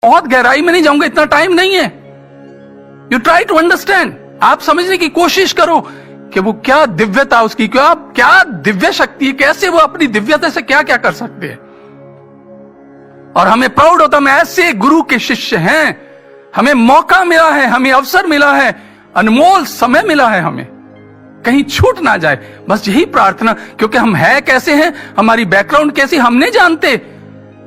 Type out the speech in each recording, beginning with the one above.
बहुत गहराई में नहीं जाऊंगा, इतना टाइम नहीं है। यू ट्राई टू अंडरस्टैंड, आप समझने की कोशिश करो कि वो क्या दिव्यता उसकी, क्या दिव्य शक्ति है, कैसे वो अपनी दिव्यता से क्या क्या कर सकते हैं। और हमें प्राउड होता, हम ऐसे गुरु के शिष्य हैं, हमें मौका मिला है, हमें अवसर मिला है, अनमोल समय मिला है, हमें कहीं छूट ना जाए, बस यही प्रार्थना। क्योंकि हम है कैसे हैं, हमारी बैकग्राउंड कैसी हम नहीं जानते,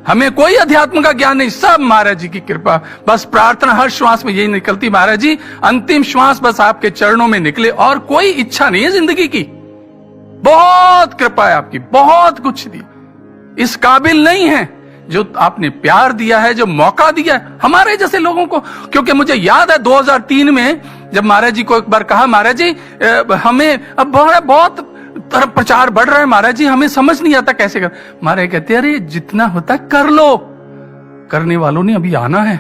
हमें कोई अध्यात्म का ज्ञान नहीं, सब महाराज जी की कृपा। बस प्रार्थना हर श्वास में यही निकलती, महाराज जी अंतिम श्वास बस आपके चरणों में निकले, और कोई इच्छा नहीं है जिंदगी की। बहुत कृपा है आपकी, बहुत कुछ दी, इस काबिल नहीं है जो आपने प्यार दिया है, जो मौका दिया है हमारे जैसे लोगों को। क्योंकि मुझे याद है 2003 में जब महाराज जी को एक बार कहा, महाराज जी हमें अब बहुत तरफ प्रचार बढ़ रहा है, महाराज जी हमें समझ नहीं आता कैसे कर। महाराज कहते अरे जितना होता कर लो, करने वालों ने अभी आना है,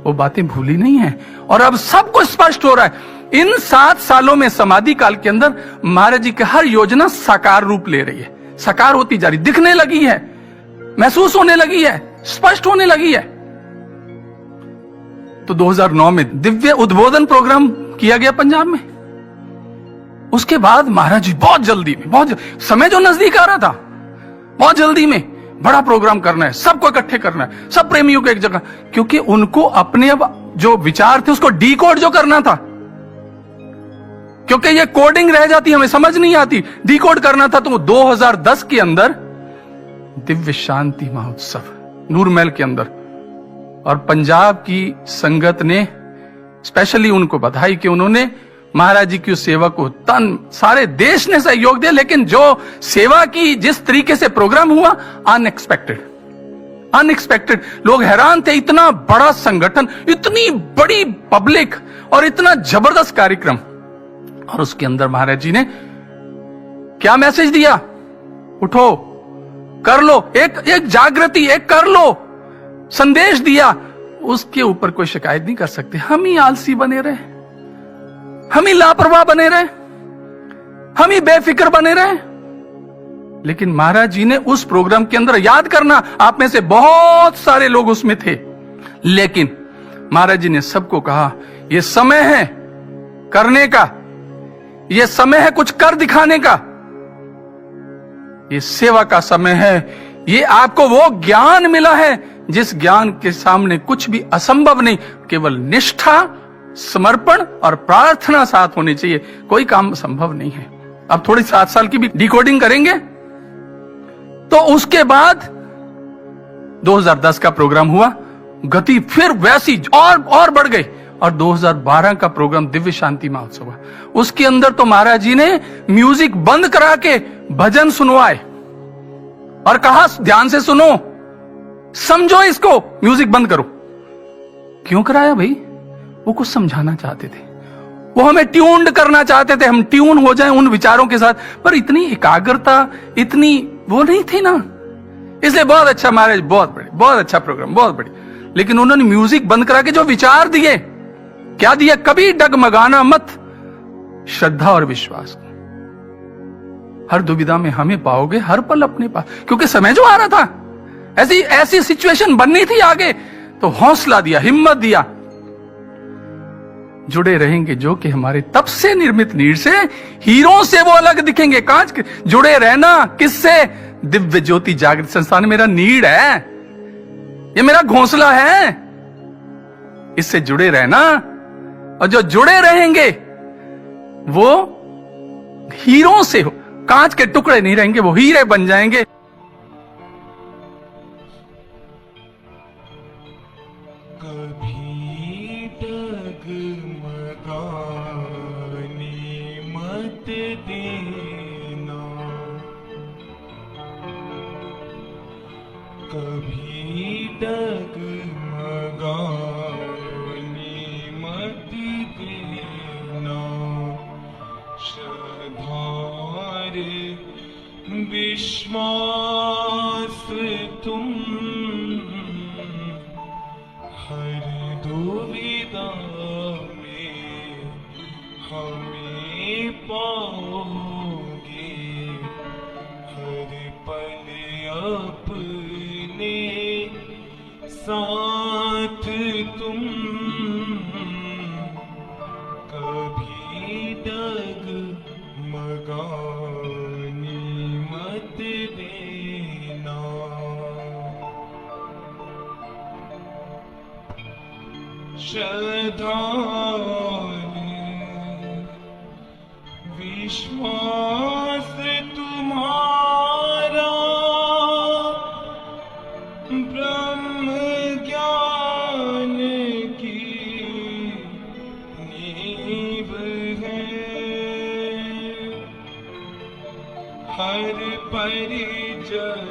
वो बातें भूली नहीं है। और अब सब कुछ स्पष्ट हो रहा है। इन 7 सालों में समाधि काल के अंदर महाराज जी की हर योजना साकार रूप ले रही है, साकार होती जा रही, दिखने लगी है, महसूस होने लगी है, स्पष्ट होने लगी है। तो 2009 में दिव्य उद्बोधन प्रोग्राम किया गया पंजाब में। उसके बाद महाराज जी बहुत जल्दी में, समय जो नजदीक आ रहा था, बहुत जल्दी में बड़ा प्रोग्राम करना है, सबको इकट्ठे करना है, सब प्रेमियों को एक जगह। क्योंकि उनको अपने अब जो विचार थे उसको डीकोड जो करना था, क्योंकि ये कोडिंग रह जाती, हमें समझ नहीं आती, डीकोड करना था। तो 2010 के अंदर दिव्य शांति महोत्सव नूरमहल के अंदर, और पंजाब की संगत ने स्पेशली उनको बधाई कि उन्होंने महाराज जी की उस सेवा को सारे देश ने सहयोग दिया। लेकिन जो सेवा की जिस तरीके से प्रोग्राम हुआ, अनएक्सपेक्टेड, लोग हैरान थे, इतना बड़ा संगठन, इतनी बड़ी पब्लिक और इतना जबरदस्त कार्यक्रम। और उसके अंदर महाराज जी ने क्या मैसेज दिया, उठो कर लो, एक जागृति, एक कर लो संदेश दिया। उसके ऊपर कोई शिकायत नहीं कर सकते। हम ही आलसी बने रहे, हम ही लापरवाह बने रहे, हम ही बेफिक्र बने रहे। लेकिन महाराज जी ने उस प्रोग्राम के अंदर, याद करना आप में से बहुत सारे लोग उसमें थे, लेकिन महाराज जी ने सबको कहा यह समय है करने का, यह समय है कुछ कर दिखाने का, ये सेवा का समय है। ये आपको वो ज्ञान मिला है जिस ज्ञान के सामने कुछ भी असंभव नहीं, केवल निष्ठा, समर्पण और प्रार्थना साथ होनी चाहिए, कोई काम संभव नहीं है। अब थोड़ी 7 साल की भी डिकोडिंग करेंगे। तो उसके बाद 2010 का प्रोग्राम हुआ, गति फिर वैसी और बढ़ गई, और 2012 का प्रोग्राम दिव्य शांति महोत्सव हुआ। उसके अंदर तो महाराज जी ने म्यूजिक बंद करा के भजन सुनवाए और कहा ध्यान से सुनो, समझो इसको, म्यूजिक बंद करो। क्यों कराया भाई? वो कुछ समझाना चाहते थे, वो हमें ट्यून्ड करना चाहते थे, हम ट्यून हो जाएं उन विचारों के साथ। पर इतनी एकाग्रता, इतनी वो नहीं थी ना। इसलिए बहुत अच्छा महाराज, बहुत अच्छा प्रोग्राम, बहुत बढ़िया। लेकिन उन्होंने म्यूजिक बंद करा के जो विचार दिए, क्या दिया? कभी डगमगाना मत, श्रद्धा और विश्वास। हर दुविधा में हमें पाओगे, हर पल अपने पास। क्योंकि समय जो आ रहा था, ऐसी सिचुएशन बननी थी आगे, तो हौसला दिया, हिम्मत दिया। जुड़े रहेंगे जो कि हमारे तप से निर्मित नीड़ से, हीरों से वो अलग दिखेंगे कांच के। जुड़े रहना किससे? दिव्य ज्योति जागृत संस्थान मेरा नीड़ है, ये मेरा घोंसला है, इससे जुड़े रहना। और जो जुड़े रहेंगे वो हीरों से, कांच के टुकड़े नहीं रहेंगे, वो हीरे बन जाएंगे। कभी डगमगाने मत देना, कभी डगमगाने मत देना। श्रद्धा विश्वास तुम हर दुविधा में हमें पाओगे, हर पल अपने साथ श्रद्धा विश्वास तुम्हारा ब्रह्म ज्ञान की नींव है। हर परिजन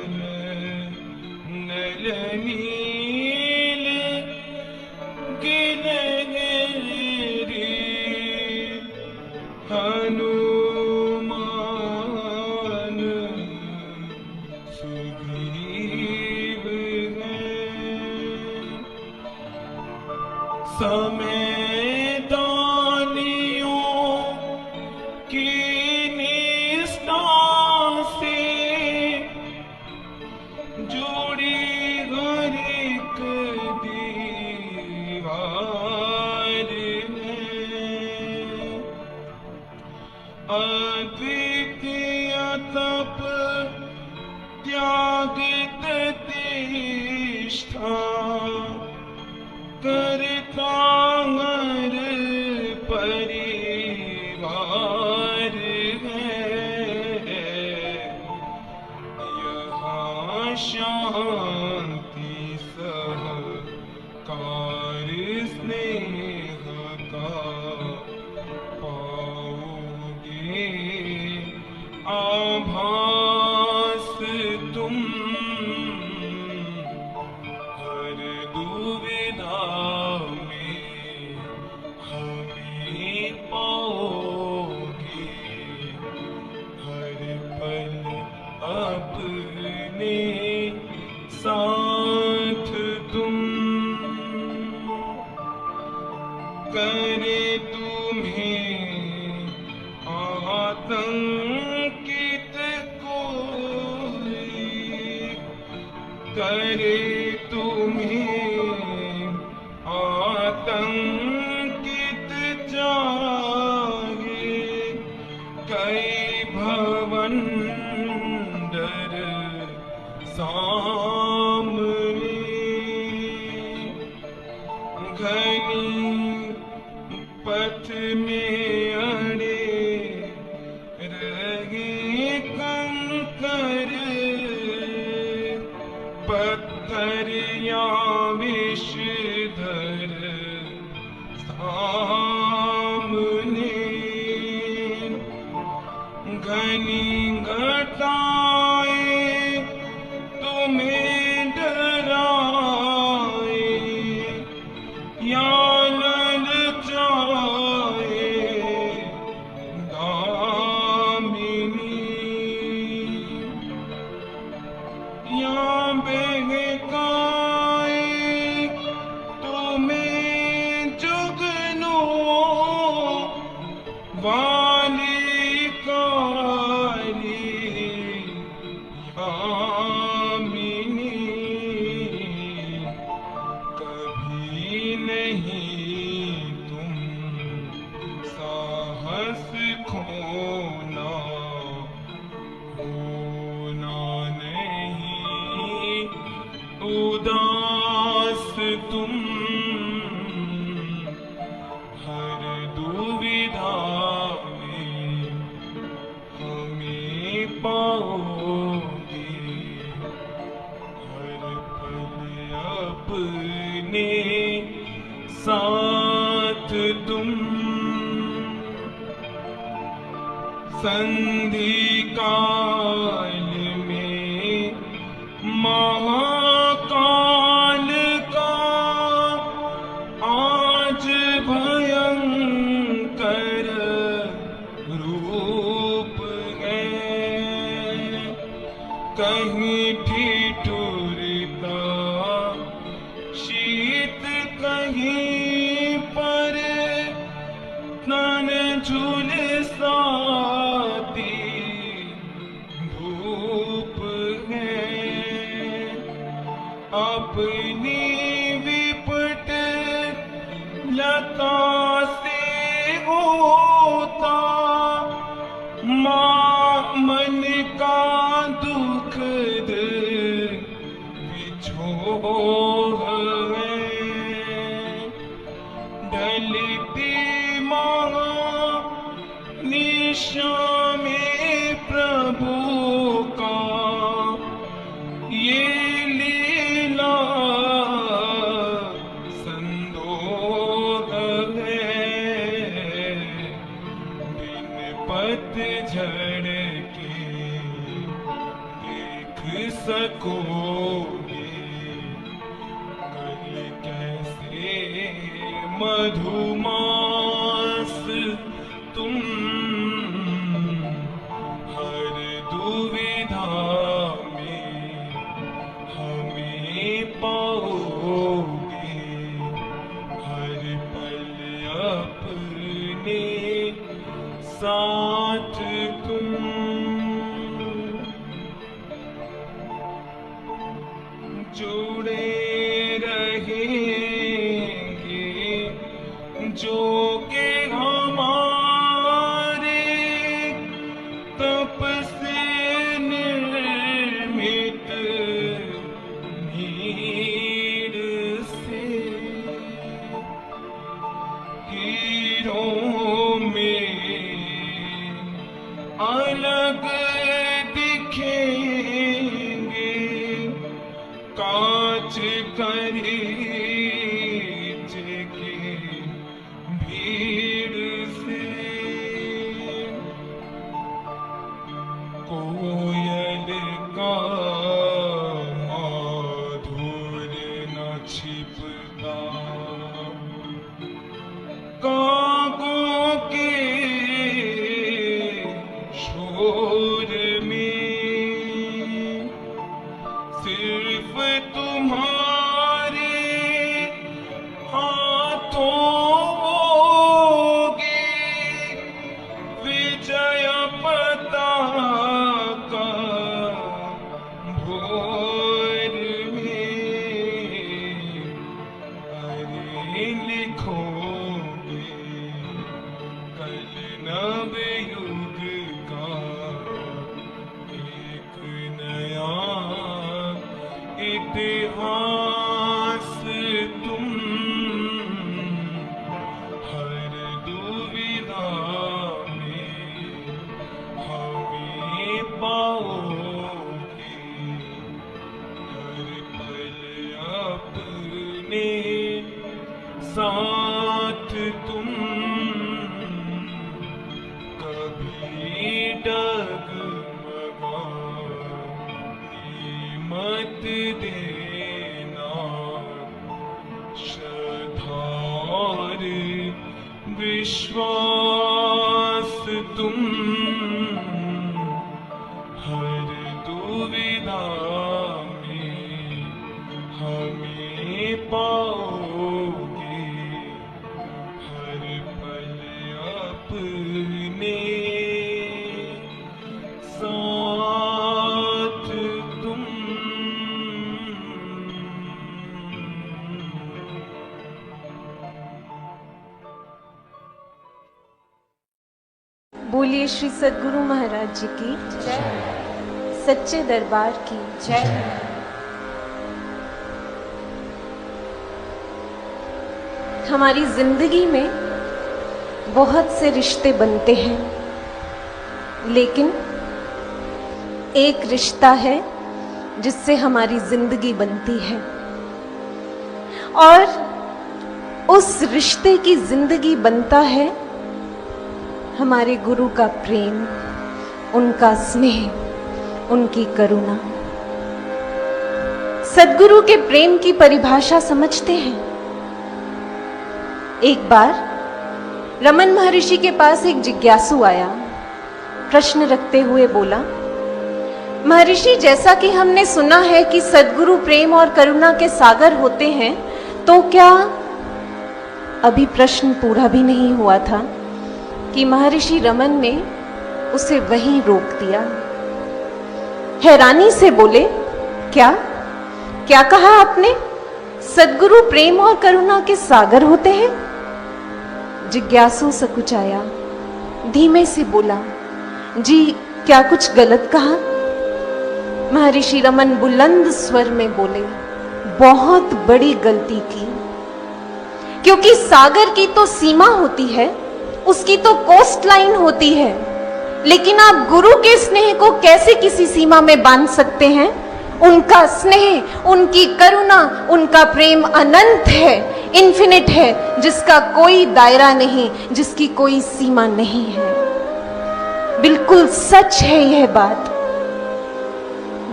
नल नील गिनहरी हनुमान सुग्रीव है। समय दानियों की निष्ठा से जोड़ी हर एक दीवार है। अद्वितीय तप त्याग प्रतिष्ठा करता हर परिवार है। यहाँ शांति सहकार स्नेह का पाओगे आभास तुम। हर दुविधा में हमें पाओगे। हर पल अपने साथ तुम। करे तुम्हें आतंकित कोई, करे तुम्हें आतंकित चाहे। कई भवंडर सामने घनी पथ में अड़े रहे कंकर। पत्थर या विषधर सामने। घनी घटाएं तुम्हें डराए या ललचाए दामिनी। या बहकाए तुम्हें जुगनों वाली कारी यामिनी। कभी नहीं तुम साहस खोना, होना नहीं उदास तुम। हर दुविधा में हमें पाओगे। हर पल अपने साथ तुम। संधि काल में महाकाल का आज भयंकर रूप है। कहीं ठिठुरता शीत, कहीं पर तन झुलसाती धूप है। अपनी विपट लता से होता मन का दुख विछोह है। चलती निशा में प्रभु का ये लीला संदोह है। दिन पतझड़ के देख सकोगे कल कैसे मधुमास तुम हर दुविधा में हमें पाओगे। हर पल अपने साथ तुम जुड़े रहेंगे जो के हमारे तप से निर्मित नीड़ से। हीरों में अलग दिखेंगे कांच करीच की भीड़ से। कोयल का माधुर न छिपता कागों के शोर में। सिर्फ तुम्हारे हाथों होगी विजय पताका भोर में। अरे लिखोगे कल नव युग का एक नया इतिहास तुम हर दुविधा में हमें पाओगे। हर पल अपने साथ तुम कभी डगमगाने मत देना। श्रद्धा और विश्वास तुम हर दुविधा में हमें पाओगे। हर पल अपने साथ तुम। बोलिए श्री सद्गुरु महाराज जी की जय, सच्चे दरबार की जय। हमारी जिंदगी में बहुत से रिश्ते बनते हैं, लेकिन एक रिश्ता है जिससे हमारी जिंदगी बनती है, और उस रिश्ते की जिंदगी बनता है हमारे गुरु का प्रेम, उनका स्नेह, उनकी करुणा। सद्गुरु के प्रेम की परिभाषा समझते हैं। एक बार रमन महर्षि के पास एक जिज्ञासु आया, प्रश्न रखते हुए बोला, महर्षि, जैसा कि हमने सुना है कि सद्गुरु प्रेम और करुणा के सागर होते हैं, तो क्या? अभी प्रश्न पूरा भी नहीं हुआ था कि महर्षि रमन ने उसे वहीं रोक दिया। हैरानी से बोले, क्या क्या कहा आपने? सद्गुरु प्रेम और करुणा के सागर होते हैं? जिज्ञासु सकुचाया, धीमे से बोला, जी क्या कुछ गलत कहा? महर्षि रमन बुलंद स्वर में बोले, बहुत बड़ी गलती की। क्योंकि सागर की तो सीमा होती है, उसकी तो कोस्ट लाइन होती है, लेकिन आप गुरु के स्नेह को कैसे किसी सीमा में बांध सकते हैं? उनका स्नेह, उनकी करुणा, उनका प्रेम अनंत है, इन्फिनिट है, जिसका कोई दायरा नहीं, जिसकी कोई सीमा नहीं है। बिल्कुल सच है यह बात।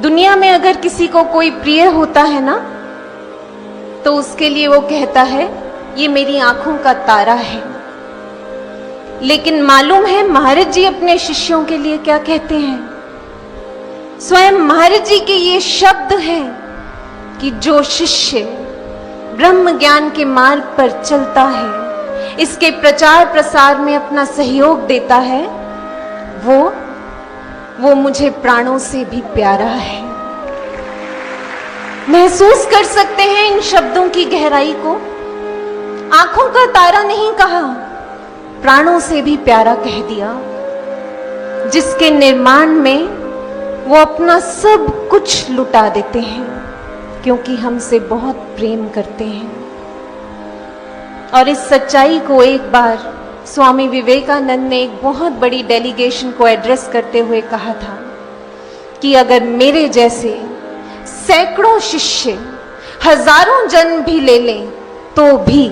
दुनिया में अगर किसी को कोई प्रिय होता है ना, तो उसके लिए वो कहता है ये मेरी आंखों का तारा है। लेकिन मालूम है महाराज जी अपने शिष्यों के लिए क्या कहते हैं? स्वयं महाराज जी के ये शब्द हैं कि जो शिष्य ब्रह्म ज्ञान के मार्ग पर चलता है, इसके प्रचार प्रसार में अपना सहयोग देता है, वो मुझे प्राणों से भी प्यारा है। महसूस कर सकते हैं इन शब्दों की गहराई को। आंखों का तारा नहीं कहा, प्राणों से भी प्यारा कह दिया, जिसके निर्माण में वो अपना सब कुछ लुटा देते हैं, क्योंकि हमसे बहुत प्रेम करते हैं। और इस सच्चाई को एक बार स्वामी विवेकानंद ने एक बहुत बड़ी डेलीगेशन को एड्रेस करते हुए कहा था कि अगर मेरे जैसे सैकड़ों शिष्य हजारों जन्म भी ले लें, तो भी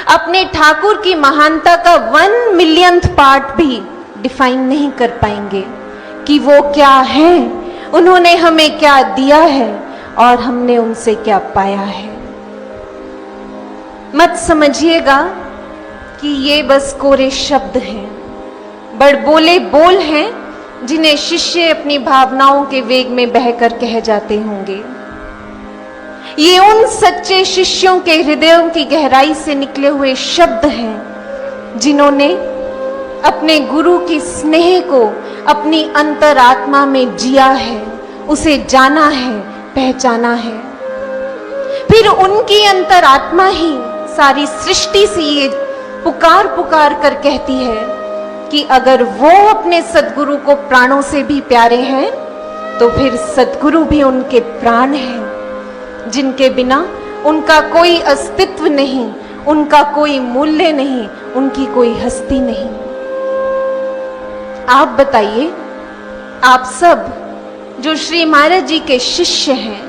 अपने ठाकुर की महानता का 1 मिलियंथ पार्ट भी डिफाइन नहीं कर पाएंगे कि वो क्या है, उन्होंने हमें क्या दिया है और हमने उनसे क्या पाया है। मत समझिएगा कि ये बस कोरे शब्द हैं, बड़बोले बोल हैं जिन्हें शिष्य अपनी भावनाओं के वेग में बहकर कह जाते होंगे। ये उन सच्चे शिष्यों के हृदयों की गहराई से निकले हुए शब्द हैं जिन्होंने अपने गुरु की स्नेह को अपनी अंतरात्मा में जिया है, उसे जाना है, पहचाना है। फिर उनकी अंतरात्मा ही सारी सृष्टि से ये पुकार पुकार कर कहती है कि अगर वो अपने सद्गुरु को प्राणों से भी प्यारे हैं, तो फिर सद्गुरु भी उनके प्राण हैं, जिनके बिना उनका कोई अस्तित्व नहीं, उनका कोई मूल्य नहीं, उनकी कोई हस्ती नहीं। आप बताइए, आप सब जो श्री महाराज जी के शिष्य हैं,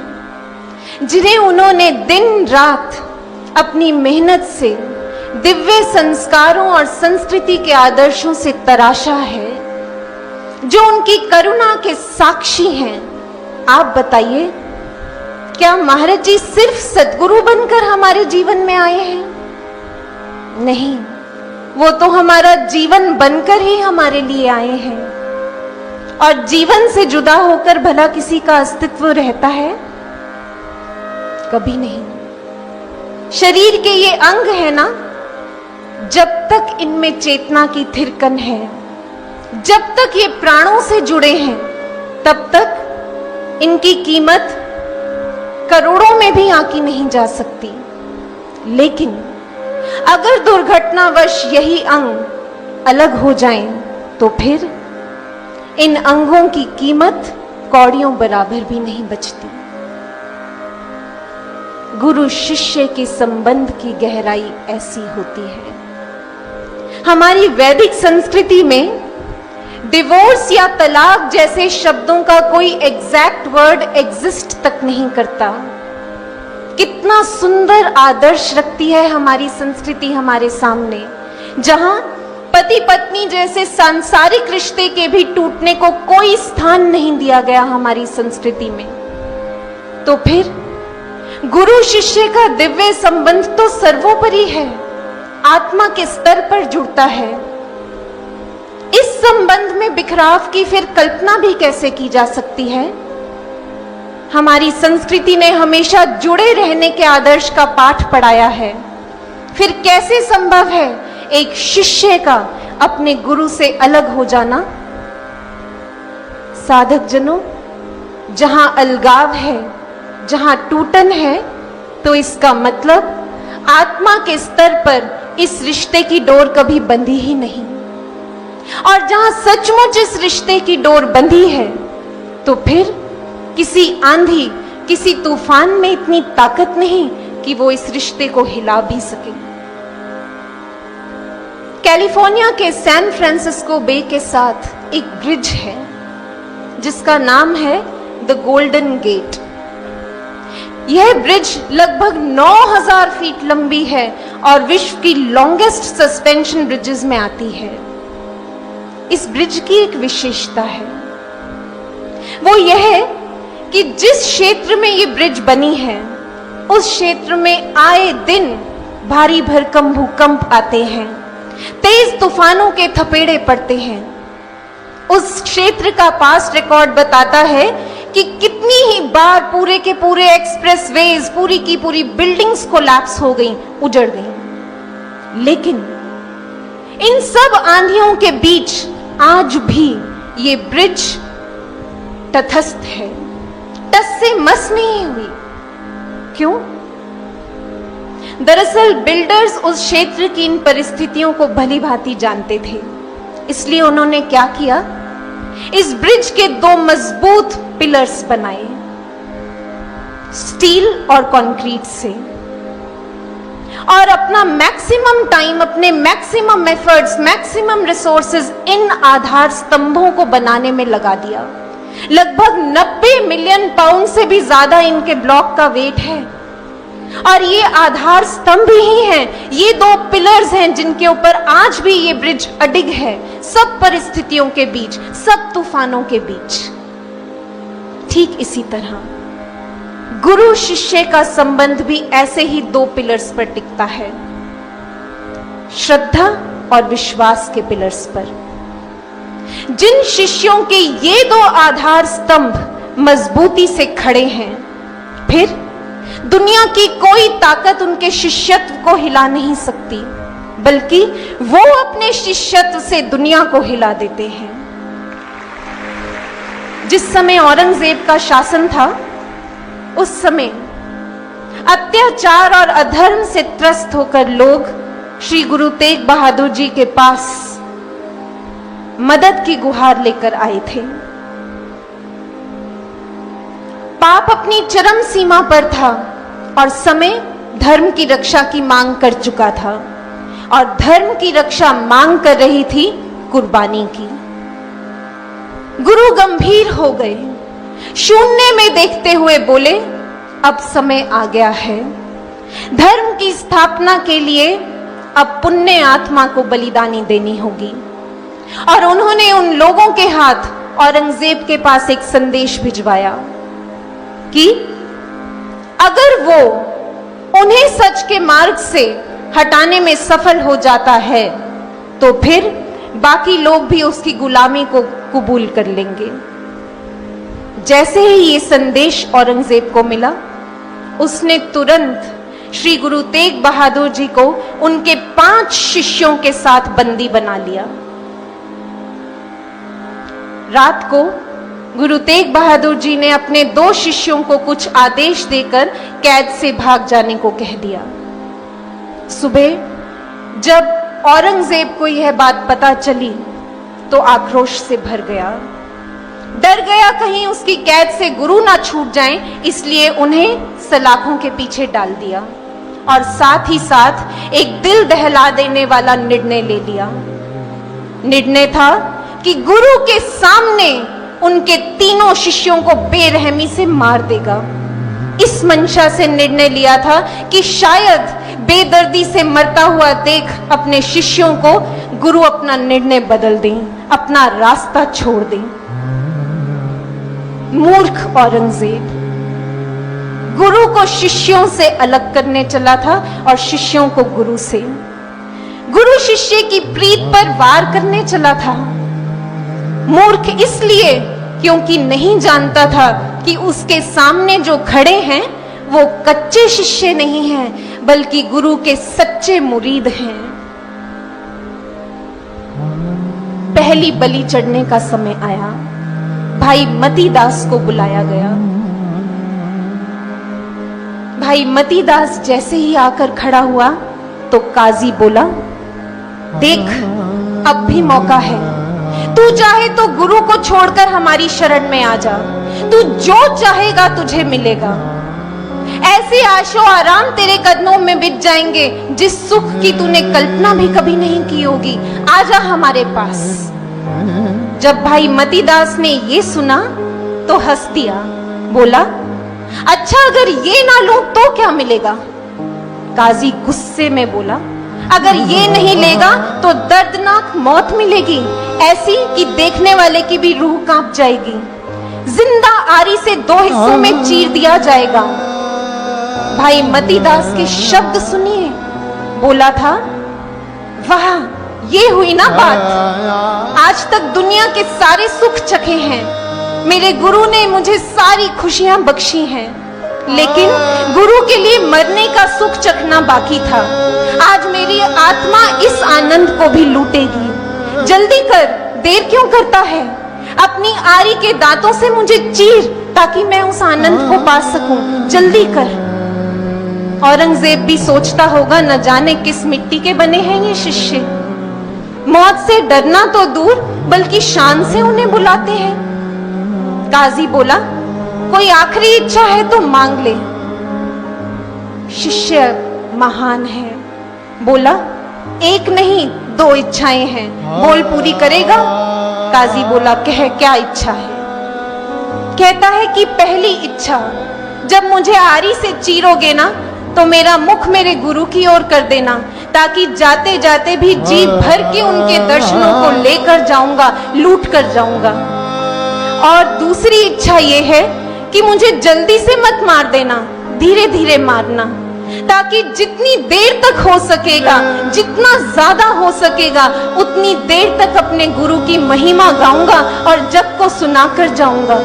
जिन्हें उन्होंने दिन रात अपनी मेहनत से दिव्य संस्कारों और संस्कृति के आदर्शों से तराशा है, जो उनकी करुणा के साक्षी हैं, आप बताइए, क्या महाराज जी सिर्फ सद्गुरु बनकर हमारे जीवन में आए हैं? नहीं, वो तो हमारा जीवन बनकर ही हमारे लिए आए हैं। और जीवन से जुदा होकर भला किसी का अस्तित्व रहता है? कभी नहीं। शरीर के ये अंग है ना, जब तक इनमें चेतना की थिरकन है, जब तक ये प्राणों से जुड़े हैं, तब तक इनकी कीमत करोड़ों में भी आंकी नहीं जा सकती। लेकिन अगर दुर्घटनावश यही अंग अलग हो जाएं, तो फिर इन अंगों की कीमत कौड़ियों बराबर भी नहीं बचती। गुरु शिष्य के संबंध की गहराई ऐसी होती है। हमारी वैदिक संस्कृति में डिवोर्स या तलाक जैसे शब्दों का कोई एग्जैक्ट वर्ड एग्जिस्ट तक नहीं करता। कितना सुंदर आदर्श रखती है हमारी संस्कृति हमारे सामने, जहां पति पत्नी जैसे सांसारिक रिश्ते के भी टूटने को कोई स्थान नहीं दिया गया हमारी संस्कृति में। तो फिर गुरु शिष्य का दिव्य संबंध तो सर्वोपरि है, आत्मा के स्तर पर जुड़ता है। इस संबंध में बिखराव की फिर कल्पना भी कैसे की जा सकती है? हमारी संस्कृति ने हमेशा जुड़े रहने के आदर्श का पाठ पढ़ाया है। फिर कैसे संभव है एक शिष्य का अपने गुरु से अलग हो जाना? साधक जनों, जहां अलगाव है, जहां टूटन है, तो इसका मतलब आत्मा के स्तर पर इस रिश्ते की डोर कभी बंधी ही नहीं। और जहां सचमुच इस रिश्ते की डोर बंधी है, तो फिर किसी आंधी, किसी तूफान में इतनी ताकत नहीं कि वो इस रिश्ते को हिला भी सके। कैलिफोर्निया के सैन फ्रांसिस्को बे के साथ एक ब्रिज है जिसका नाम है द गोल्डन गेट। यह ब्रिज लगभग 9000 फीट लंबी है और विश्व की लॉन्गेस्ट सस्पेंशन ब्रिजेस में आती है। इस ब्रिज की एक विशेषता है, वो यह है कि जिस क्षेत्र में ये ब्रिज बनी है उस क्षेत्र में आए दिन भारी भरकम भूकंप आते हैं, तेज तूफानों के थपेड़े पड़ते हैं। उस क्षेत्र का पास्ट रिकॉर्ड बताता है कि कितनी ही बार पूरे के पूरे एक्सप्रेसवेज, पूरी की पूरी बिल्डिंग्स कोलैप्स हो गई, उजड़ गई। लेकिन इन सब आंधियों के बीच आज भी ये ब्रिज तटस्थ है, टस से मस नहीं हुई। क्यों? दरअसल बिल्डर्स उस क्षेत्र की इन परिस्थितियों को भली भांति जानते थे, इसलिए उन्होंने क्या किया, इस ब्रिज के 2 मजबूत पिलर्स बनाए स्टील और कंक्रीट से, और अपना मैक्सिमम टाइम, अपने मैक्सिमम एफर्ट्स, मैक्सिमम रिसोर्सेज इन आधार स्तंभों को बनाने में लगा दिया। लगभग 90 मिलियन पाउंड से भी ज्यादा इनके ब्लॉक का वेट है, और ये आधार स्तंभ ही हैं, ये 2 पिलर्स हैं जिनके ऊपर आज भी ये ब्रिज अडिग है, सब परिस्थितियों के बीच, सब तूफानों के बीच। ठीक इसी तरह गुरु शिष्य का संबंध भी ऐसे ही 2 पिलर्स पर टिकता है, श्रद्धा और विश्वास के पिलर्स पर। जिन शिष्यों के ये 2 आधार स्तंभ मजबूती से खड़े हैं, फिर दुनिया की कोई ताकत उनके शिष्यत्व को हिला नहीं सकती, बल्कि वो अपने शिष्यत्व से दुनिया को हिला देते हैं। जिस समय औरंगजेब का शासन था, उस समय अत्याचार और अधर्म से त्रस्त होकर लोग श्री गुरु तेग बहादुर जी के पास मदद की गुहार लेकर आए थे। पाप अपनी चरम सीमा पर था और समय धर्म की रक्षा की मांग कर चुका था, और धर्म की रक्षा मांग कर रही थी कुर्बानी की। गुरु गंभीर हो गए, शून्य में देखते हुए बोले, अब समय आ गया है, धर्म की स्थापना के लिए अब पुण्य आत्मा को बलिदानी देनी होगी। और उन्होंने उन लोगों के हाथ औरंगजेब के पास एक संदेश भिजवाया कि अगर वो उन्हें सच के मार्ग से हटाने में सफल हो जाता है तो फिर बाकी लोग भी उसकी गुलामी को कबूल कर लेंगे। जैसे ही ये संदेश औरंगजेब को मिला, उसने तुरंत श्री गुरु तेग बहादुर जी को उनके 5 शिष्यों के साथ बंदी बना लिया। रात को गुरु तेग बहादुर जी ने अपने 2 शिष्यों को कुछ आदेश देकर कैद से भाग जाने को कह दिया। सुबह जब औरंगजेब को यह बात पता चली तो आक्रोश से भर गया, डर गया कहीं उसकी कैद से गुरु ना छूट जाएं, इसलिए उन्हें सलाखों के पीछे डाल दिया और साथ ही साथ एक दिल दहला देने वाला निर्णय ले लिया। निर्णय था कि गुरु के सामने उनके 3 शिष्यों को बेरहमी से मार देगा। इस मंशा से निर्णय लिया था कि शायद बेदर्दी से मरता हुआ देख अपने शिष्यों को गुरु अपना निर्णय बदल दें, अपना रास्ता छोड़ दें। मूर्ख औरंगजेब गुरु को शिष्यों से अलग करने चला था और शिष्यों को गुरु से। गुरु शिष्य की प्रीत पर वार करने चला था। मूर्ख इसलिए क्योंकि नहीं जानता था कि उसके सामने जो खड़े हैं वो कच्चे शिष्य नहीं हैं, बल्कि गुरु के सच्चे मुरीद हैं। पहली बलि चढ़ने का समय आया। भाई मतीदास को बुलाया गया। भाई मतीदास जैसे ही आकर खड़ा हुआ तो काजी बोला, देख अब भी मौका है, तू चाहे तो गुरु को छोड़कर हमारी शरण में आ जा, तू जो चाहेगा तुझे मिलेगा। ऐसे आशो आराम तेरे कदमों में बिछ जाएंगे जिस सुख की तूने कल्पना भी कभी नहीं की होगी। आजा हमारे पास। जब भाई मतीदास ने ये सुना तो हंस दिया, बोला, अच्छा अगर ये ना लूं तो क्या मिलेगा? काजी गुस्से में बोला, अगर ये नहीं लेगा तो दर्दनाक मौत मिलेगी, ऐसी कि देखने वाले की भी रूह कांप जाएगी। जिंदा आरी से 2 हिस्सों में चीर दिया जाएगा। भाई मतीदास के शब्द सुनिए। बोला था, वाह, ये हुई ना बात। आज तक दुनिया के सारे सुख चखे हैं, मेरे गुरु ने मुझे सारी खुशियां बख्शी हैं, लेकिन गुरु के लिए मरने का सुख चखना बाकी था। आज मेरी आत्मा इस आनंद को भी लूटेगी। जल्दी कर, देर क्यों करता है? अपनी आरी के दांतों से मुझे चीर ताकि मैं उस आनंद को पा सकूं। जल्दी कर। औरंगजेब भी सोचता होगा, न जाने किस मिट्टी के बने हैं ये शिष्य। मौत से डरना तो दूर बल्कि शान से उन्हें बुलाते हैं। काजी बोला, कोई आखिरी इच्छा है तो मांग ले। शिष्य महान है, बोला, एक नहीं 2 इच्छाएं हैं, बोल पूरी करेगा? काजी बोला, कह क्या इच्छा है? कहता है कि पहली इच्छा, जब मुझे आरी से चीरोगे ना तो मेरा मुख मेरे गुरु की ओर कर देना, ताकि जाते जाते भी जी भर के उनके दर्शनों को लेकर जाऊंगा, लूट कर जाऊंगा। और दूसरी इच्छा ये है कि मुझे जल्दी से मत मार देना, धीरे धीरे मारना, ताकि जितनी देर तक हो सकेगा, जितना ज्यादा हो सकेगा, उतनी देर तक अपने गुरु की महिमा गाऊंगा और जग को सुनाकर जाऊंगा।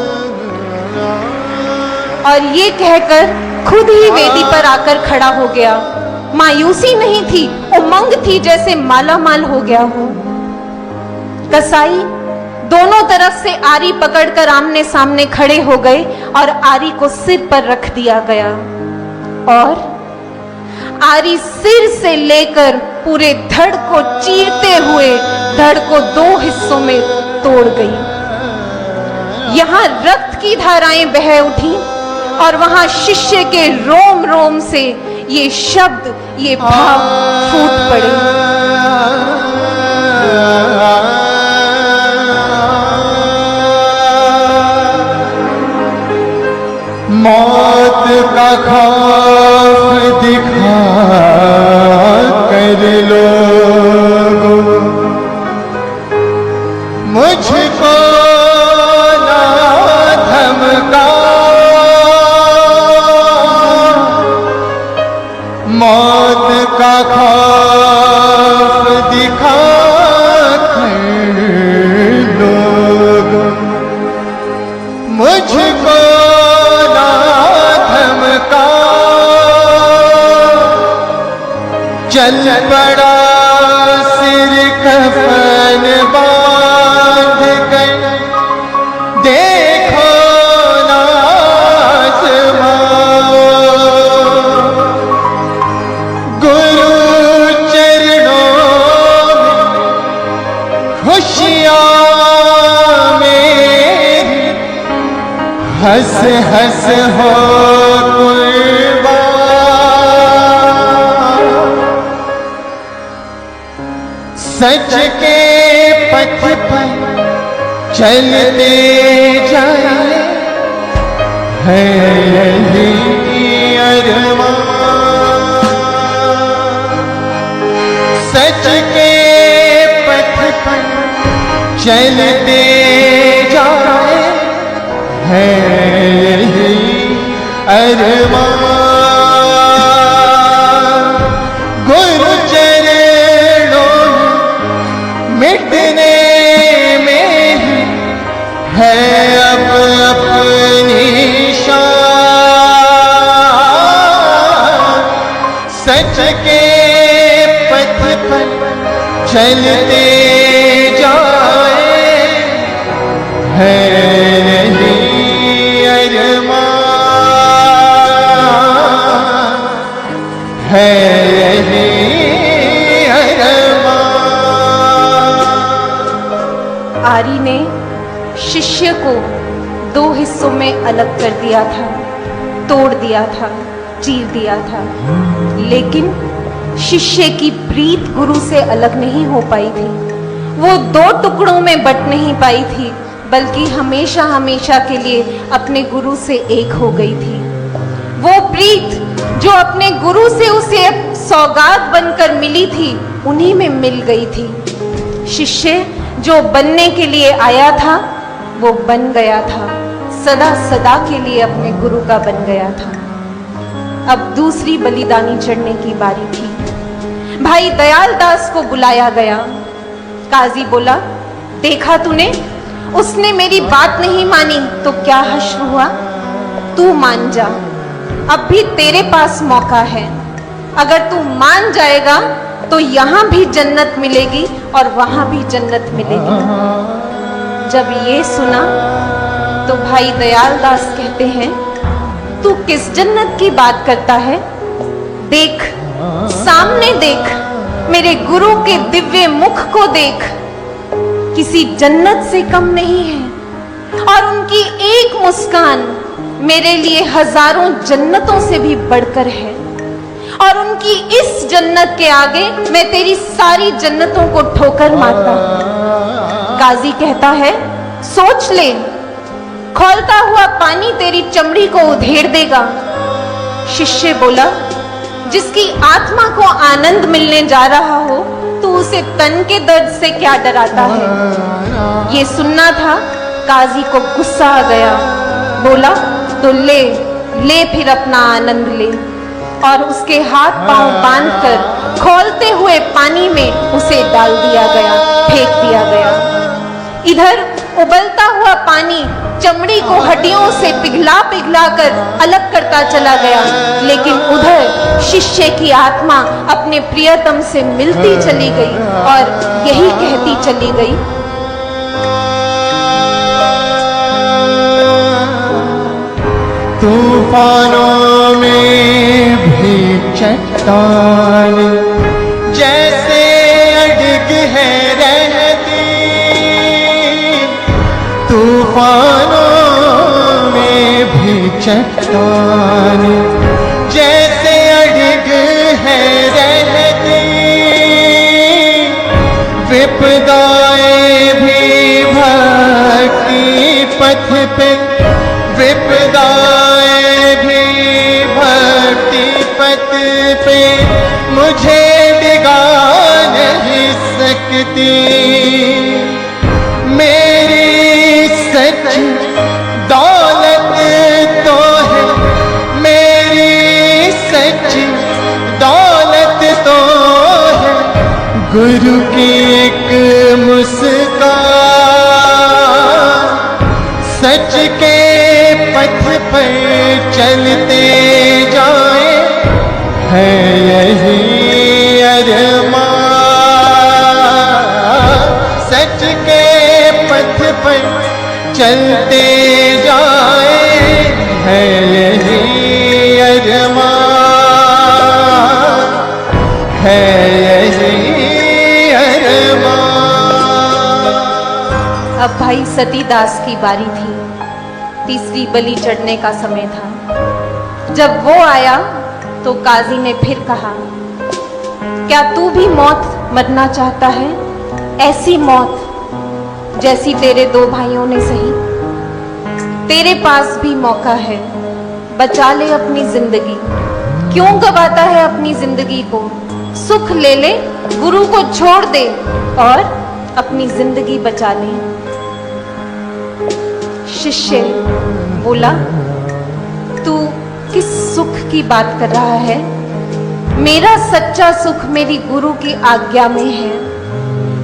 और ये कहकर खुद ही वेदी पर आकर खड़ा हो गया। मायूसी नहीं थी, उमंग थी, जैसे माला माल हो गया हो। कसाई दोनों तरफ से आरी पकड़कर आमने सामने खड़े हो गए और आरी को सिर पर रख दिया गया और आरी सिर से लेकर पूरे धड़ को चीरते हुए धड़ को 2 हिस्सों में तोड़ गई। यहां रक्त की धाराएं बह उठी और वहां शिष्य के रोम रोम से ये शब्द, ये भाव फूट पड़े। मौत का खौफ दिखा कर लोगों, मुझको ना धमका। मौत का खौफ दिखा कर लोगों, मुझको चल पड़ा सिर कफन बांध कर, देखो नाज़मां, गुरु चरणों में खुशियां मेरी, हंस हंस हो सच के पथ पर चलते जाए, है यही अरमान। सच के पथ पर चलते जाए, है यही अरमान। गुरु मिटने में ही है अब अपनी शान। सच के पथ पर चलते जाए, है नहीं अरमान, है नहीं आरी ने शिष्य को 2 हिस्सों में अलग कर दिया था, तोड़ दिया था। चीर दिया था, लेकिन शिष्य की प्रीत गुरु से अलग नहीं हो पाई थी। वो दो टुकड़ों में बट नहीं पाई थी, बल्कि हमेशा हमेशा के लिए अपने गुरु से एक हो गई थी। वो प्रीत जो अपने गुरु से उसे सौगात बनकर मिली थी, उन्हीं में मिल गई थी। शिष्य जो बनने के लिए आया था, वो बन गया था, सदा सदा के लिए अपने गुरु का बन गया था। अब दूसरी बलिदानी चढ़ने की बारी थी। भाई दयाल दास को बुलाया गया। काजी बोला, देखा तूने, उसने मेरी बात नहीं मानी तो क्या हश्र हुआ? तू मान जा, अब भी तेरे पास मौका है। अगर तू मान जाएगा तो यहां भी जन्नत मिलेगी और वहां भी जन्नत मिलेगी। जब ये सुना तो भाई दयाल दास कहते हैं, तू किस जन्नत की बात करता है? देख, सामने देख, मेरे गुरु के दिव्य मुख को देख, किसी जन्नत से कम नहीं है। और उनकी एक मुस्कान मेरे लिए हजारों जन्नतों से भी बढ़कर है। और उनकी इस जन्नत के आगे मैं तेरी सारी जन्नतों को ठोकर मारता हूं। काजी कहता है, सोच ले, खौलता हुआ पानी तेरी चमड़ी को उधेड़ देगा। शिष्य बोला, जिसकी आत्मा को आनंद मिलने जा रहा हो, तो उसे तन के दर्द से क्या डराता है? ये सुनना था, काजी को गुस्सा आ गया। बोला, तो ले ले फिर अपना आनंद ले। और उसके हाथ पांव बांधकर खौलते हुए पानी में उसे डाल दिया गया, फेंक दिया गया। इधर उबलता हुआ पानी चमड़ी को हड्डियों से पिघला पिघला कर अलग करता चला गया, लेकिन उधर शिष्य की आत्मा अपने प्रियतम से मिलती चली गई और यही कहती चली गई, तूफानों में भी चट्टान जैसे अड़ग है रहती, तूफानों में भी चट्टान जैसे अड़ग है रहती, विपदाएं भी भक्ति पथ पे, विपदाएं भी भक्ति पथ पे मुझे डिगा नहीं सकती। मेरी सच दौलत तो है, मेरी सच दौलत तो है, गुरु की एक मुस्कान, सच के पथ पर चलते जाए, है यही अरमान। सच के पथ पर चलते जाए, है यही अरमान, है यही अरमान। अब भाई सतीदास की बारी थी। तीसरी बलि चढ़ने का समय था। जब वो आया तो काजी ने फिर कहा, क्या तू भी मौत मरना चाहता है? ऐसी मौत जैसी तेरे दो भाइयों ने सही। तेरे पास भी मौका है, बचा ले अपनी जिंदगी। क्यों गवाता है अपनी जिंदगी को? सुख ले ले, गुरु को छोड़ दे और अपनी जिंदगी बचा ले। शिष्य बोला, तू किस सुख की बात कर रहा है? मेरा सच्चा सुख मेरी गुरु की आज्ञा में है।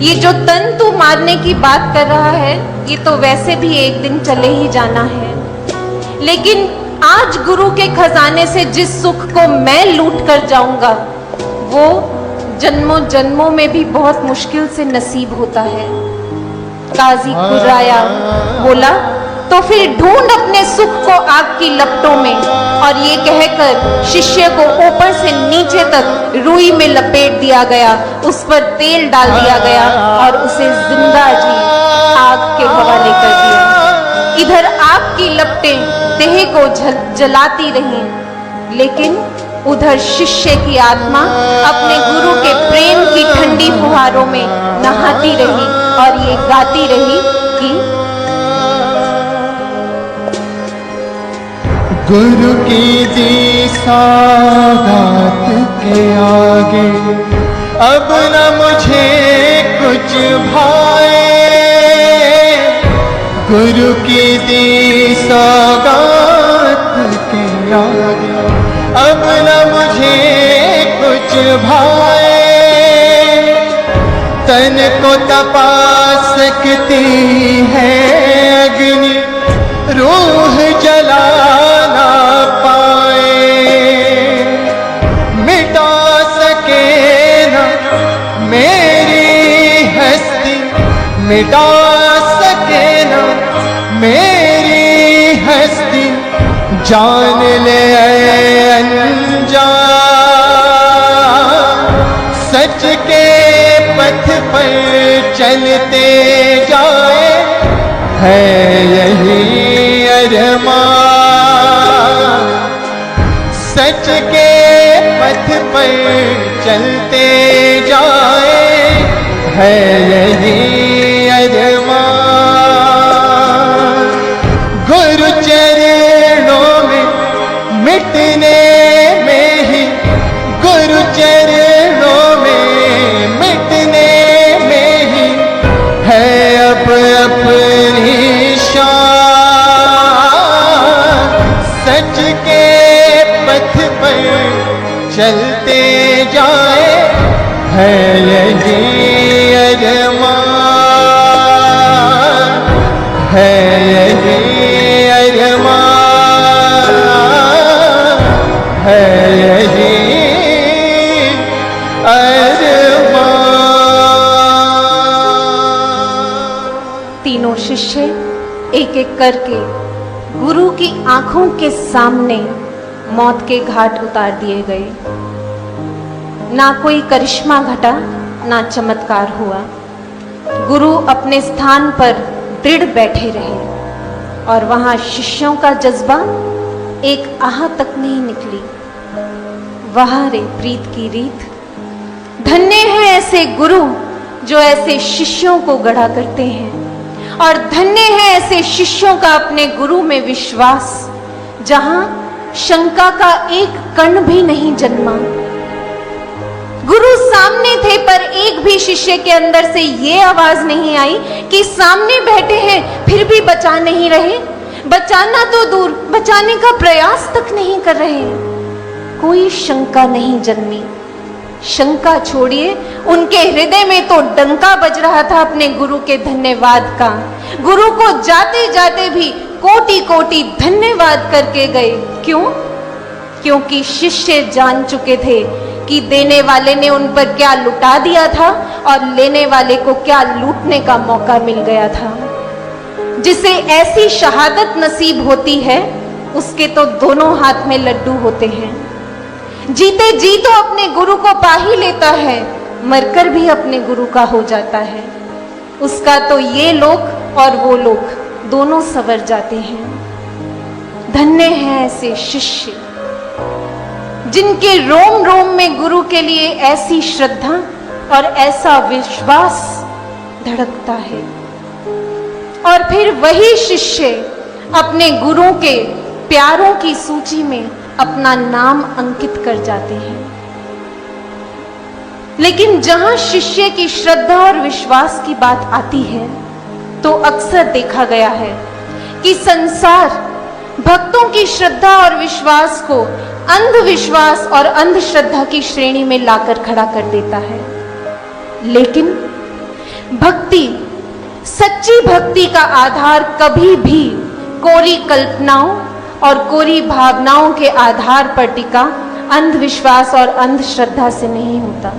ये जो तन तू मारने की बात कर रहा है, ये तो वैसे भी एक दिन चले ही जाना है। लेकिन आज गुरु के खजाने से जिस सुख को मैं लूट कर जाऊंगा, वो जन्मों जन्मों में भी बहुत मुश्किल से नसीब होता है। काजी घुर्राया, बोला, तो फिर ढूंढ अपने सुख को आग की लपटों में। और ये कहकर शिष्य को ऊपर से नीचे तक रुई में लपेट दिया गया, उस पर तेल डाल दिया गया और उसे जिंदा जी आग के हवाले कर दिया। इधर आग की लपटें देह को जलाती रहीं, लेकिन उधर शिष्य की आत्मा अपने गुरु के प्रेम की ठंडी फुहारों में नहाती रही और ये गाती रही कि गुरु की दी सौगात के आगे अब न मुझे कुछ भाए। गुरु की दी सौगात के आगे अब न मुझे कुछ भाए। तन को तपा सकती है अग्नि, रूह जला ना पाए। मिटा सके ना मेरी हस्ती, मिटा सके ना मेरी हस्ती। जान ले अनजान, सच के पथ पर चलते जाए, है यही अरमान। सच के पथ पर चलते जाए, है यही अरमान। गुरु चरणों में मिटने में ही, गुरु चरणों में मिटने में ही है अब अपनी शान। सच के पथ पर चलते जाए, है यही अरमान, है यही अरमान, है यही अरमान। तीनों शिष्य एक एक करके गुरु की आंखों के सामने मौत के घाट उतार दिए गए। ना कोई करिश्मा घटा, ना चमत्कार हुआ। गुरु अपने स्थान पर दृढ़ बैठे रहे और वहां शिष्यों का जज्बा एक आह तक नहीं निकली। वाह रे प्रीत की रीत, धन्य है ऐसे गुरु जो ऐसे शिष्यों को गढ़ा करते हैं, और धन्य है ऐसे शिष्यों का अपने गुरु में विश्वास, जहां शंका का एक कण भी नहीं जन्मा। गुरु सामने थे, पर एक भी शिष्य के अंदर से ये आवाज नहीं आई कि सामने बैठे हैं फिर भी बचा नहीं रहे। बचाना तो दूर, बचाने का प्रयास तक नहीं कर रहे। कोई शंका नहीं जन्मी। शंका छोड़िए, उनके हृदय में तो डंका बज रहा था अपने गुरु के धन्यवाद का। गुरु को जाते जाते भी कोटि कोटि धन्यवाद करके गए। क्यों? क्योंकि शिष्य जान चुके थे कि देने वाले ने उन पर क्या लुटा दिया था और लेने वाले को क्या लूटने का मौका मिल गया था। जिसे ऐसी शहादत नसीब होती है, उसके तो दोनों हाथ में लड्डू होते हैं। जीते जी तो अपने गुरु को पा ही लेता है, मरकर भी अपने गुरु का हो जाता है। उसका तो ये लोक और वो लोक दोनों संवर जाते हैं। धन्य है ऐसे शिष्य जिनके रोम रोम में गुरु के लिए ऐसी श्रद्धा और ऐसा विश्वास धड़कता है। और फिर वही शिष्य अपने गुरु के प्यारों की सूची में अपना नाम अंकित कर जाते हैं। लेकिन जहां शिष्य की श्रद्धा और विश्वास की बात आती है, तो अक्सर देखा गया है कि संसार भक्तों की श्रद्धा और विश्वास को अंधविश्वास और अंधश्रद्धा की श्रेणी में लाकर खड़ा कर देता है। लेकिन भक्ति, सच्ची भक्ति का आधार कभी भी कोरी कल्पनाओं और कोरी भावनाओं के आधार पर टिका अंधविश्वास और अंधश्रद्धा से नहीं होता।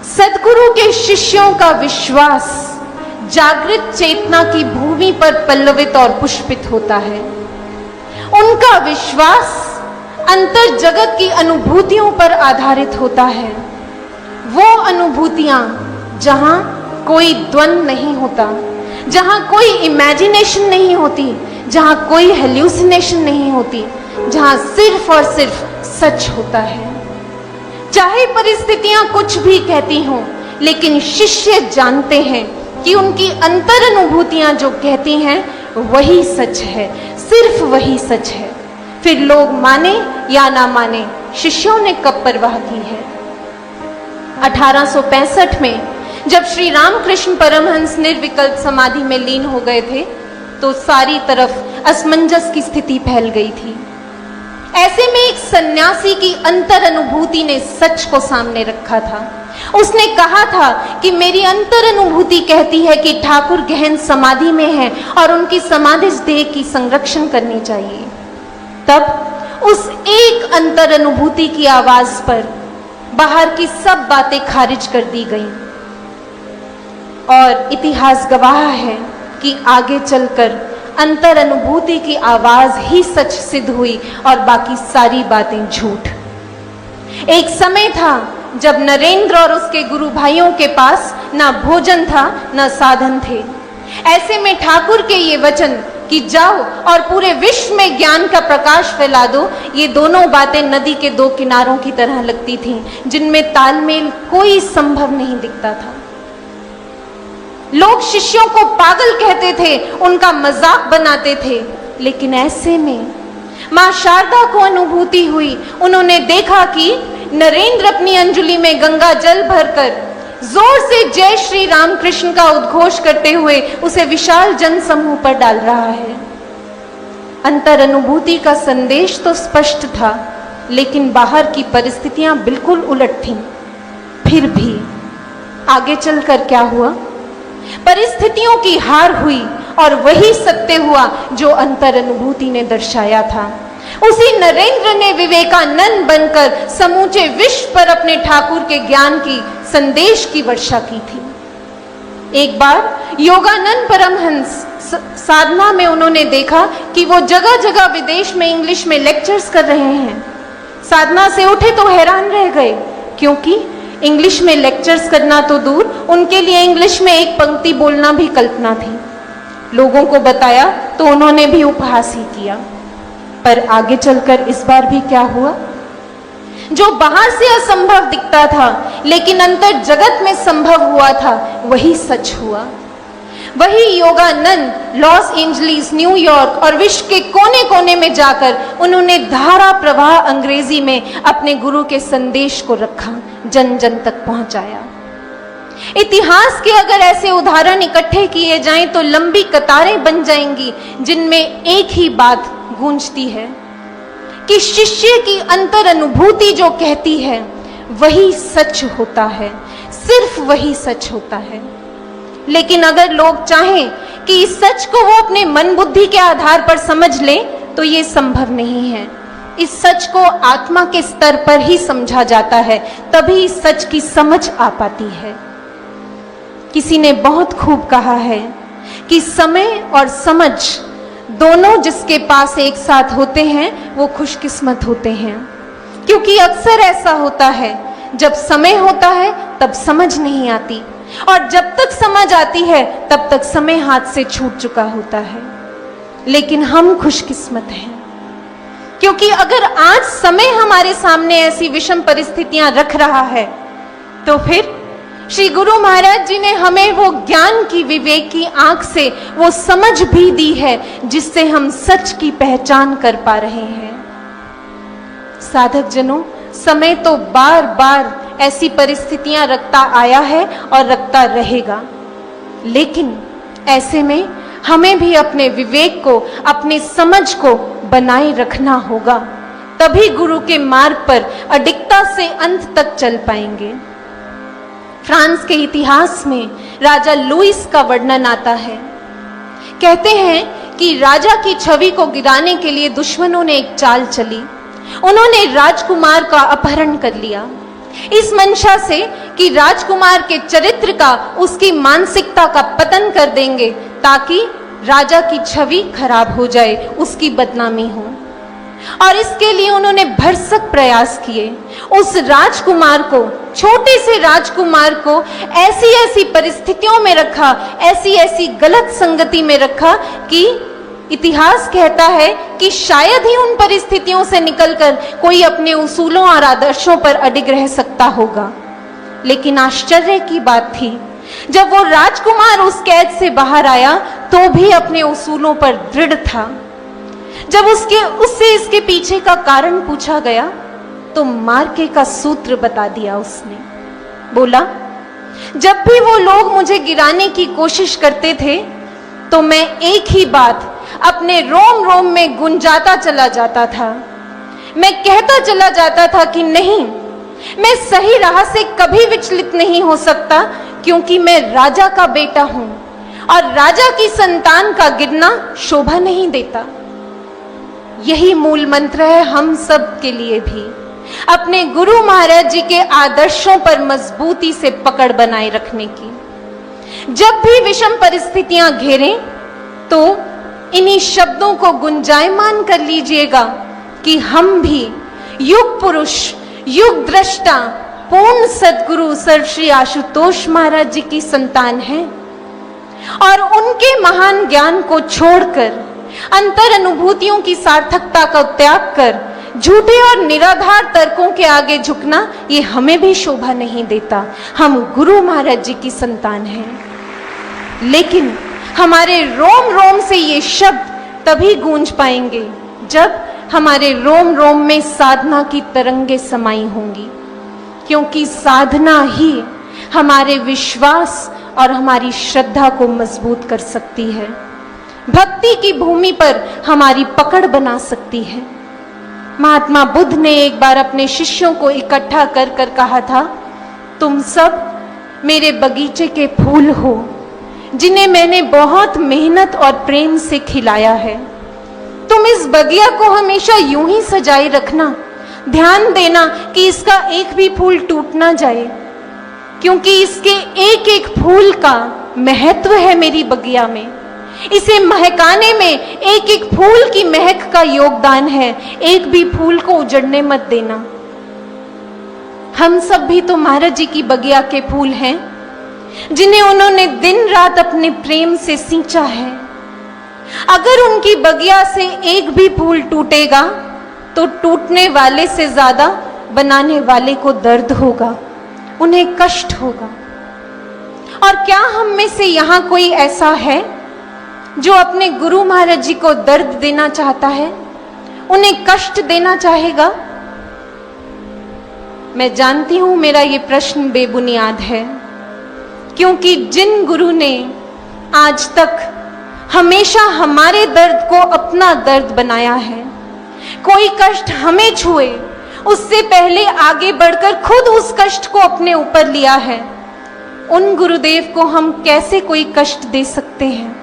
सद्गुरु के शिष्यों का विश्वास जागृत चेतना की भूमि पर पल्लवित और पुष्पित होता है। उनका विश्वास अंतर जगत की अनुभूतियों पर आधारित होता है। वो अनुभूतियां जहां कोई द्वंद्व नहीं होता, जहां कोई इमेजिनेशन नहीं होती, जहां कोई हेल्यूसिनेशन नहीं होती, जहां सिर्फ और सिर्फ सच होता है। चाहे परिस्थितियां कुछ भी कहती हों, लेकिन शिष्य जानते हैं कि उनकी अंतर अनुभूतियां जो कहती हैं वही सच है, सिर्फ वही सच है। फिर लोग माने या ना माने, शिष्यों ने कब परवाह की है। 1865 में जब श्री रामकृष्ण परमहंस निर्विकल्प समाधि में लीन हो गए थे, तो सारी तरफ असमंजस की स्थिति फैल गई थी। ऐसे में एक सन्यासी की अंतर अनुभूति ने सच को सामने रखा था। उसने कहा था कि मेरी अंतर अनुभूति कहती है कि ठाकुर गहन समाधि में हैं और उनकी समाधि देह की संरक्षण करनी चाहिए। तब उस एक अंतर अनुभूति की आवाज पर बाहर की सब बातें खारिज कर दी गईं। और इतिहास गवाह है कि आगे चलकर अंतर अनुभूति की आवाज ही सच सिद्ध हुई और बाकी सारी बातें झूठ। एक समय था जब नरेंद्र और उसके गुरु भाइयों के पास ना भोजन था ना साधन थे। ऐसे में ठाकुर के ये वचन कि जाओ और पूरे विश्व में ज्ञान का प्रकाश फैला दो, ये दोनों बातें नदी के दो किनारों की तरह लगती थीं, जिनमें तालमेल कोई संभव नहीं दिखता था। लोग शिष्यों को पागल कहते थे, उनका मजाक बनाते थे, लेकिन ऐसे में मां शारदा को अनुभूति हुई। उन्होंने देखा कि नरेंद्र अपनी अंजुलि में गंगा जल भरकर जोर से जय श्री रामकृष्ण का उद्घोष करते हुए उसे विशाल जन समूह पर डाल रहा है। अंतर अनुभूति का संदेश तो स्पष्ट था, लेकिन बाहर की परिस्थितियां बिल्कुल उलट थीं। फिर भी आगे चलकर क्या हुआ? परिस्थितियों की हार हुई और वही सत्य हुआ जो अंतर अनुभूति ने दर्शाया था। उसी नरेंद्र ने विवेकानंद बनकर समूचे विश्व पर अपने ठाकुर के ज्ञान की संदेश की वर्षा की थी। एक बार योगानंद परमहंस साधना में उन्होंने देखा कि वो जगह जगह विदेश में इंग्लिश में लेक्चर्स कर रहे हैं। साधना से उठे तो हैरान रह गए, क्योंकि इंग्लिश में लेक्चर्स करना तो दूर, उनके लिए इंग्लिश में एक पंक्ति बोलना भी कल्पना थी। लोगों को बताया तो उन्होंने भी उपहास ही किया। पर आगे चलकर इस बार भी क्या हुआ? जो बाहर से असंभव दिखता था लेकिन अंतर जगत में संभव हुआ था, वही सच हुआ। वही योगानंद लॉस एंजलिस, न्यूयॉर्क और विश्व के कोने कोने में जाकर उन्होंने धारा प्रवाह अंग्रेजी में अपने गुरु के संदेश को रखा, जन जन तक पहुंचाया। इतिहास के अगर ऐसे उदाहरण इकट्ठे किए जाएं तो लंबी कतारें बन जाएंगी, जिनमें एक ही बात गूंजती है कि शिष्य की अंतर अनुभूति जो कहती है वही सच होता है, सिर्फ वही सच होता है। लेकिन अगर लोग चाहें कि इस सच को वो अपने मन बुद्धि के आधार पर समझ लें तो ये संभव नहीं है। इस सच को आत्मा के स्तर पर ही समझा जाता है, तभी इस सच की समझ आ पाती है। किसी ने बहुत खूब कहा है कि समय और समझ दोनों जिसके पास एक साथ होते हैं वो खुशकिस्मत होते हैं, क्योंकि अक्सर ऐसा होता है जब समय होता है तब समझ नहीं आती, और जब तक समझ आती है तब तक समय हाथ से छूट चुका होता है। लेकिन हम खुशकिस्मत हैं, क्योंकि अगर आज समय हमारे सामने ऐसी विषम परिस्थितियां रख रहा है तो फिर श्री गुरु महाराज जी ने हमें वो ज्ञान की, विवेक की आंख से वो समझ भी दी है जिससे हम सच की पहचान कर पा रहे हैं। साधक जनों, समय तो बार बार ऐसी परिस्थितियां रखता आया है और रखता रहेगा, लेकिन ऐसे में हमें भी अपने विवेक को, अपनी समझ को बनाए रखना होगा, तभी गुरु के मार्ग पर अडिगता से अंत तक चल पाएंगे। फ्रांस के इतिहास में राजा लुइस का वर्णन आता है। कहते हैं कि राजा की छवि को गिराने के लिए दुश्मनों ने एक चाल चली। उन्होंने राजकुमार का अपहरण कर लिया, इस मंशा से कि राजकुमार के चरित्र का, उसकी मानसिकता का पतन कर देंगे, ताकि राजा की छवि खराब हो जाए, उसकी बदनामी हो। और इसके लिए उन्होंने भरसक प्रयास किए। उस राजकुमार को, छोटे से राजकुमार को ऐसी ऐसी परिस्थितियों में रखा, ऐसी ऐसी गलत संगति में रखा कि इतिहास कहता है कि शायद ही उन परिस्थितियों से निकलकर कोई अपने उसूलों और आदर्शों पर अडिग रह सकता होगा। लेकिन आश्चर्य की बात थी, जब वो राजकुमार उस कैद से बाहर आया तो भी अपने उसूलों पर दृढ़ था। जब उससे इसके पीछे का कारण पूछा गया तो मार्के का सूत्र बता दिया उसने। बोला, जब भी वो लोग मुझे गिराने की कोशिश करते थे तो मैं एक ही बात अपने रोम रोम में गुंजाता चला जाता था। मैं कहता चला जाता था कि नहीं, मैं सही राह से कभी विचलित नहीं हो सकता, क्योंकि मैं राजा का बेटा हूं और राजा की संतान का गिरना शोभा नहीं देता। यही मूल मंत्र है हम सब के लिए भी, अपने गुरु महाराज जी के आदर्शों पर मजबूती से पकड़ बनाए रखने की। जब भी विषम परिस्थितियां घेरें तो इन्हीं शब्दों को गुंजायमान कर लीजिएगा कि हम भी युग पुरुष, युग दृष्टा, पूर्ण सद्गुरु सर श्री आशुतोष महाराज जी की संतान हैं और उनके महान ज्ञान को छोड़कर, अंतर अनुभूतियों की सार्थकता का त्याग कर झूठे और निराधार तर्कों के आगे झुकना, ये हमें भी शोभा नहीं देता। हम गुरु महाराज जी की संतान हैं। लेकिन हमारे रोम रोम से ये शब्द तभी गूंज पाएंगे जब हमारे रोम रोम में साधना की तरंगे समाई होंगी, क्योंकि साधना ही हमारे विश्वास और हमारी श्रद्धा को मजबूत कर सकती है, भक्ति की भूमि पर हमारी पकड़ बना सकती है। महात्मा बुद्ध ने एक बार अपने शिष्यों को इकट्ठा कर कर कहा था, तुम सब मेरे बगीचे के फूल हो, जिन्हें मैंने बहुत मेहनत और प्रेम से खिलाया है। तुम इस बगिया को हमेशा यूं ही सजाए रखना, ध्यान देना कि इसका एक भी फूल टूट ना जाए, क्योंकि इसके एक एक फूल का महत्व है मेरी बगिया में। इसे महकाने में एक एक फूल की महक का योगदान है, एक भी फूल को उजड़ने मत देना। हम सब भी तो महाराज जी की बगिया के फूल हैं, जिन्हें उन्होंने दिन रात अपने प्रेम से सींचा है। अगर उनकी बगिया से एक भी फूल टूटेगा तो टूटने वाले से ज्यादा बनाने वाले को दर्द होगा, उन्हें कष्ट होगा। और क्या हम में से यहां कोई ऐसा है जो अपने गुरु महाराज जी को दर्द देना चाहता है, उन्हें कष्ट देना चाहेगा? मैं जानती हूं मेरा ये प्रश्न बेबुनियाद है, क्योंकि जिन गुरु ने आज तक हमेशा हमारे दर्द को अपना दर्द बनाया है, कोई कष्ट हमें छुए उससे पहले आगे बढ़कर खुद उस कष्ट को अपने ऊपर लिया है, उन गुरुदेव को हम कैसे कोई कष्ट दे सकते हैं?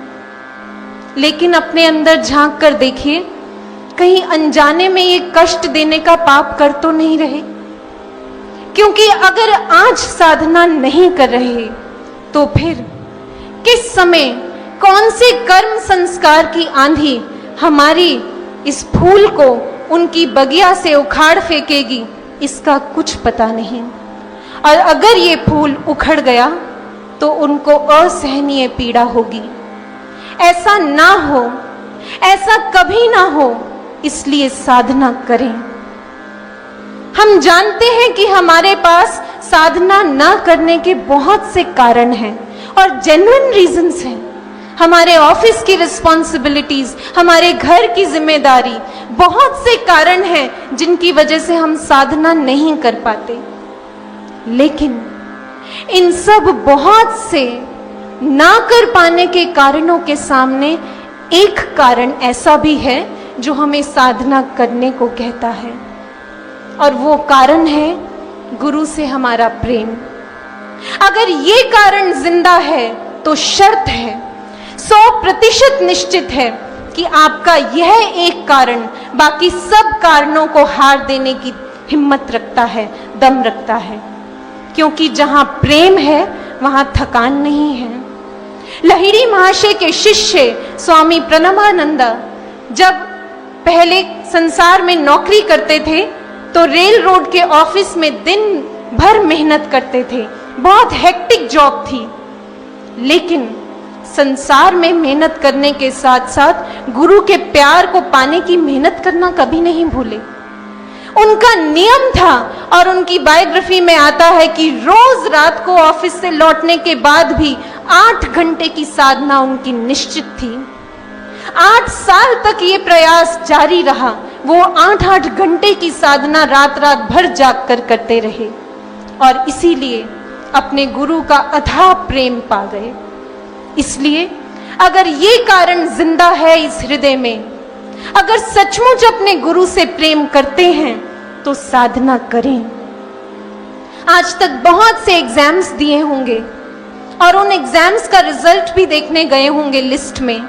लेकिन अपने अंदर झांक कर देखिए, कहीं अनजाने में ये कष्ट देने का पाप कर तो नहीं रहे? क्योंकि अगर आज साधना नहीं कर रहे तो फिर किस समय कौन से कर्म संस्कार की आंधी हमारी इस फूल को उनकी बगिया से उखाड़ फेंकेगी, इसका कुछ पता नहीं। और अगर ये फूल उखड़ गया तो उनको असहनीय पीड़ा होगी। ऐसा ना हो, ऐसा कभी ना हो, इसलिए साधना करें। हम जानते हैं कि हमारे पास साधना ना करने के बहुत से कारण हैं और जेन्युइन रीजंस हैं। हमारे ऑफिस की रिस्पॉन्सिबिलिटीज, हमारे घर की जिम्मेदारी, बहुत से कारण हैं जिनकी वजह से हम साधना नहीं कर पाते। लेकिन इन सब बहुत से ना कर पाने के कारणों के सामने एक कारण ऐसा भी है जो हमें साधना करने को कहता है, और वो कारण है गुरु से हमारा प्रेम। अगर ये कारण जिंदा है तो शर्त है, 100% निश्चित है कि आपका यह एक कारण बाकी सब कारणों को हार देने की हिम्मत रखता है, दम रखता है। क्योंकि जहां प्रेम है वहां थकान नहीं है। लहिड़ी महाशय के शिष्य स्वामी प्रणवानंदा जब पहले संसार में नौकरी करते थे तो रेल रोड के ऑफिस में दिन भर मेहनत करते थे, बहुत हेक्टिक जॉब थी। लेकिन संसार में मेहनत करने के साथ साथ गुरु के प्यार को पाने की मेहनत करना कभी नहीं भूले। उनका नियम था और उनकी बायोग्राफी में आता है कि रोज रात को ऑफिस से लौटने के बाद भी 8 घंटे की साधना उनकी निश्चित थी। 8 साल तक ये प्रयास जारी रहा। वो 8-8 घंटे की साधना रात रात भर जाग कर करते रहे और इसीलिए अपने गुरु का अथाह प्रेम पा गए। इसलिए अगर ये कारण जिंदा है इस हृदय में, अगर सचमुच अपने गुरु से प्रेम करते हैं तो साधना करें। आज तक बहुत से एग्जाम्स दिए होंगे और उन एग्जाम्स का रिजल्ट भी देखने गए होंगे लिस्ट में।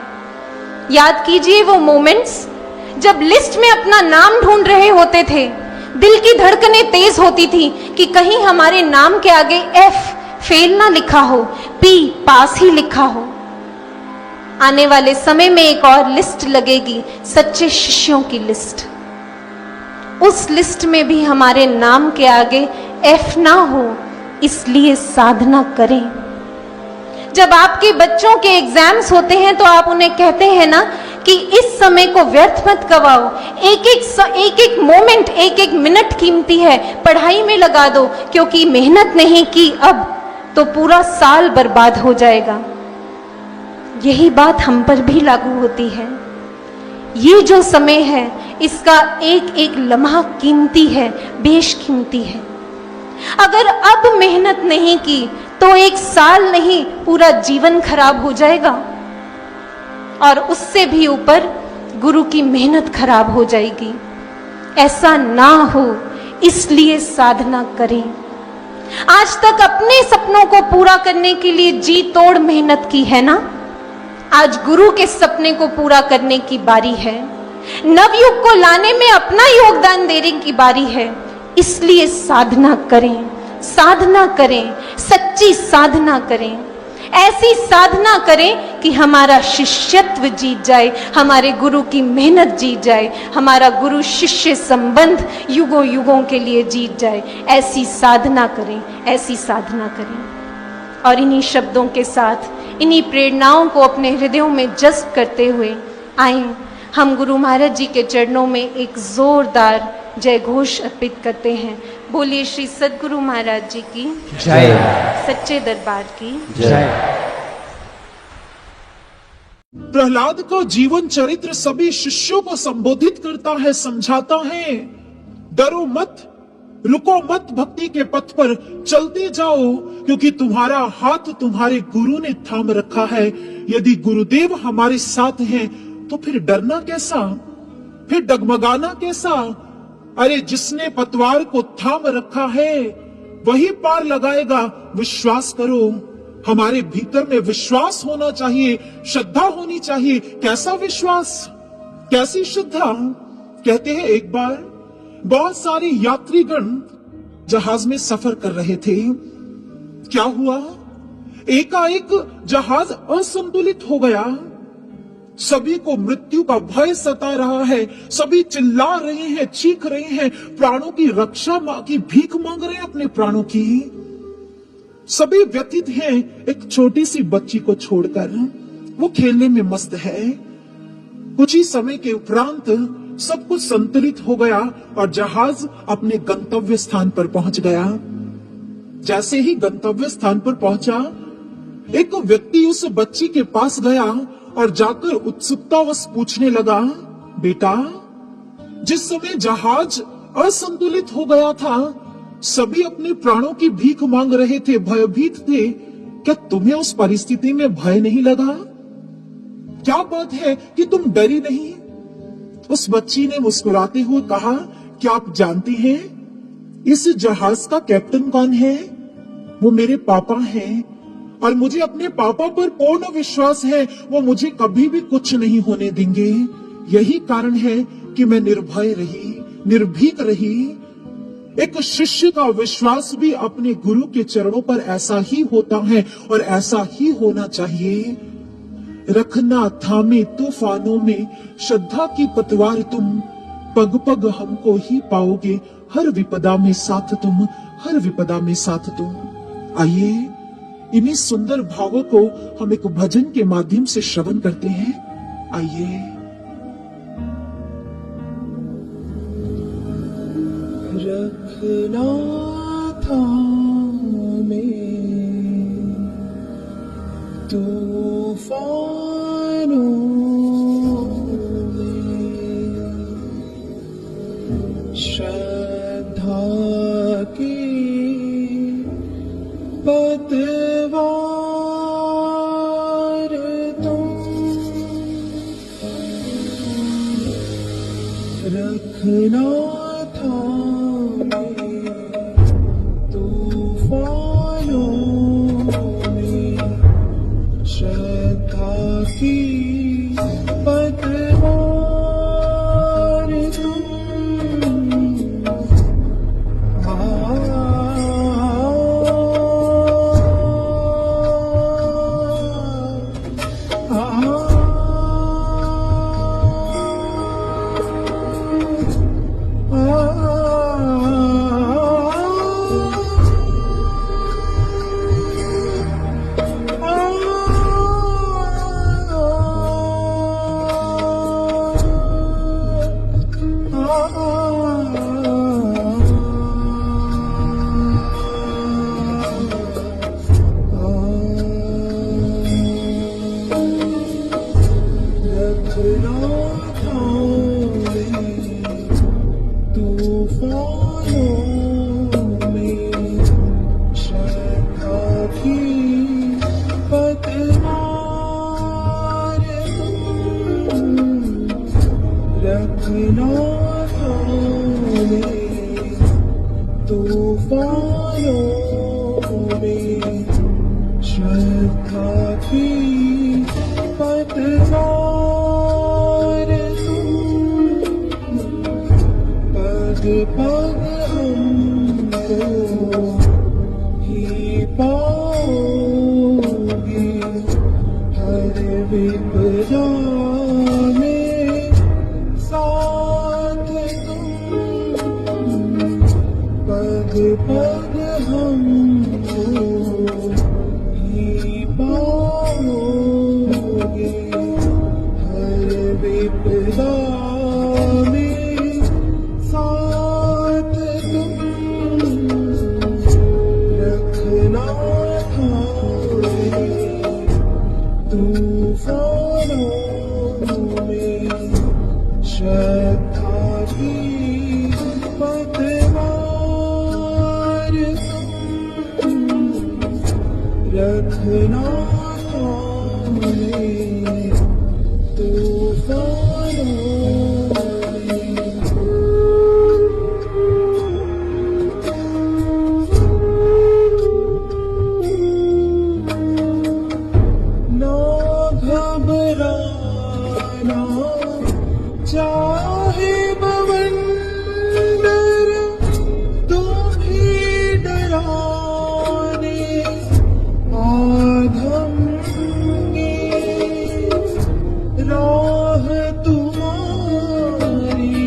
याद कीजिए वो मोमेंट्स जब लिस्ट में अपना नाम ढूंढ रहे होते थे, दिल की धड़कनें तेज होती थी कि कहीं हमारे नाम के आगे F फेल ना लिखा हो, P पास ही लिखा हो। आने वाले समय में एक और लिस्ट लगेगी, सच्चे शिष्यों की लिस्ट। उस लिस्ट में भी हमारे नाम के आगे F ना हो, इसलिए साधना करें। जब आपके बच्चों के एग्जाम्स होते हैं तो आप उन्हें कहते हैं ना कि इस समय को व्यर्थ मत गवाओ, एक एक मोमेंट, एक एक मिनट कीमती है, पढ़ाई में लगा दो, क्योंकि मेहनत नहीं की अब तो पूरा साल बर्बाद हो जाएगा। यही बात हम पर भी लागू होती है। ये जो समय है इसका एक एक लम्हा कीमती है, बेशकीमती है। अगर अब मेहनत नहीं की तो 1 साल नहीं, पूरा जीवन खराब हो जाएगा और उससे भी ऊपर गुरु की मेहनत खराब हो जाएगी। ऐसा ना हो इसलिए साधना करें। आज तक अपने सपनों को पूरा करने के लिए जी तोड़ मेहनत की है ना, आज गुरु के सपने को पूरा करने की बारी है। नवयुग को लाने में अपना योगदान देने की बारी है। इसलिए साधना करें, साधना करें, सच्ची साधना करें। ऐसी साधना करें कि हमारा शिष्यत्व जीत जाए, हमारे गुरु की मेहनत जीत जाए, हमारा गुरु शिष्य संबंध युगों युगों के लिए जीत जाए। ऐसी साधना करें, ऐसी साधना करें। और इन्हीं शब्दों के साथ, इन्हीं प्रेरणाओं को अपने हृदयों में जज्ब करते हुए आए हम गुरु महाराज जी के चरणों में एक जोरदार जय घोष अर्पित करते हैं। बोलिए श्री सद्गुरु महाराज जी की जय, सच्चे दरबार की जय। प्रहलाद का जीवन चरित्र सभी शिष्यों को संबोधित करता है, समझाता है। डरो मत, रुको मत, भक्ति के पथ पर चलते जाओ, क्योंकि तुम्हारा हाथ तुम्हारे गुरु ने थाम रखा है। यदि गुरुदेव हमारे साथ हैं तो फिर डरना कैसा, फिर डगमगाना कैसा। अरे जिसने पतवार को थाम रखा है वही पार लगाएगा, विश्वास करो। हमारे भीतर में विश्वास होना चाहिए, श्रद्धा होनी चाहिए। कैसा विश्वास, कैसी श्रद्धा। कहते हैं एक बार बहुत सारे यात्रीगण जहाज में सफर कर रहे थे। क्या हुआ, एकाएक जहाज असंतुलित हो गया। सभी को मृत्यु का भय सता रहा है, सभी चिल्ला रहे हैं, चीख रहे हैं, प्राणों की रक्षा की भीख मांग रहे हैं, अपने प्राणों की। सभी व्यथित हैं एक छोटी सी बच्ची को छोड़कर। वो खेलने में मस्त है। कुछ ही समय के उपरांत सब कुछ संतुलित हो गया और जहाज अपने गंतव्य स्थान पर पहुंच गया। जैसे ही गंतव्य स्थान पर पहुंचा, एक व्यक्ति उस बच्ची के पास गया और जाकर उत्सुकतावश पूछने लगा, बेटा, जिस समय जहाज असंतुलित हो गया था, सभी अपने प्राणों की भीख मांग रहे थे, भयभीत थे, क्या तुम्हें उस परिस्थिति में भय नहीं लगा? क्या बात है कि तुम डरी नहीं? उस बच्ची ने मुस्कुराते हुए कहा, क्या आप जानती हैं इस जहाज का कैप्टन कौन है? वो मेरे पापा हैं और मुझे अपने पापा पर पूर्ण विश्वास है, वो मुझे कभी भी कुछ नहीं होने देंगे। यही कारण है कि मैं निर्भय रही, निर्भीक रही। एक शिष्य का विश्वास भी अपने गुरु के चरणों पर ऐसा ही होता है और ऐसा ही होना चाहिए। रखना थामे तूफानों में श्रद्धा की पतवार तुम, पग पग हमको ही पाओगे, हर विपदा में साथ तुम, हर विपदा में साथ तुम। आइए इन्हीं सुंदर भावों को हम एक भजन के माध्यम से श्रवण करते हैं। आइए। रखना थामे तूफानों में श्रद्धा की पतवार तुम रखना तूफानों में श्रद्धा की पतवार तुम तूफानों में श्रद्धा की पतवार तुम पग पग हमको ही पाओगे हर विपदा में साथ तुम पग पग हमको ही पाओगे हर विपदा में साथ तुम रखना थामे तूफानों में श्रद्धा की पतवार तुम रखना थामे तूफानों में। ना घबराना चाहे बवंडर तुम्हें डराने आधमगे राह तुम्हारी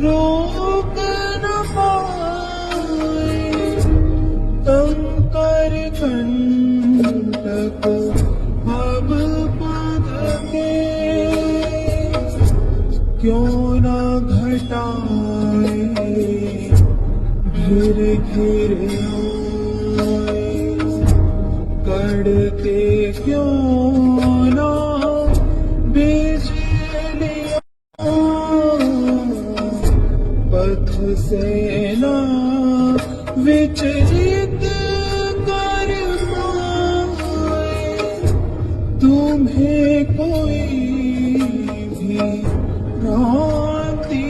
रोक न पाए कंकर कंटक अब पद के क्यों न घटाए घिर घिर आए कड़ के क्यों न बिजलियां पथ से न विचलित कर पाए तुम्हें कोई भी भ्रांतियां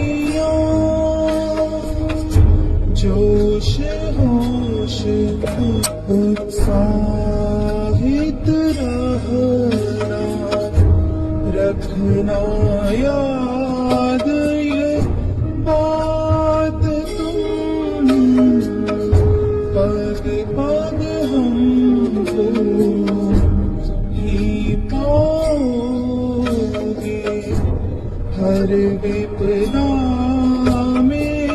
जोश होश उत्साहित रहना रखना याद ये बात तुम पग पग हमको ही पाओगे हर विपदा में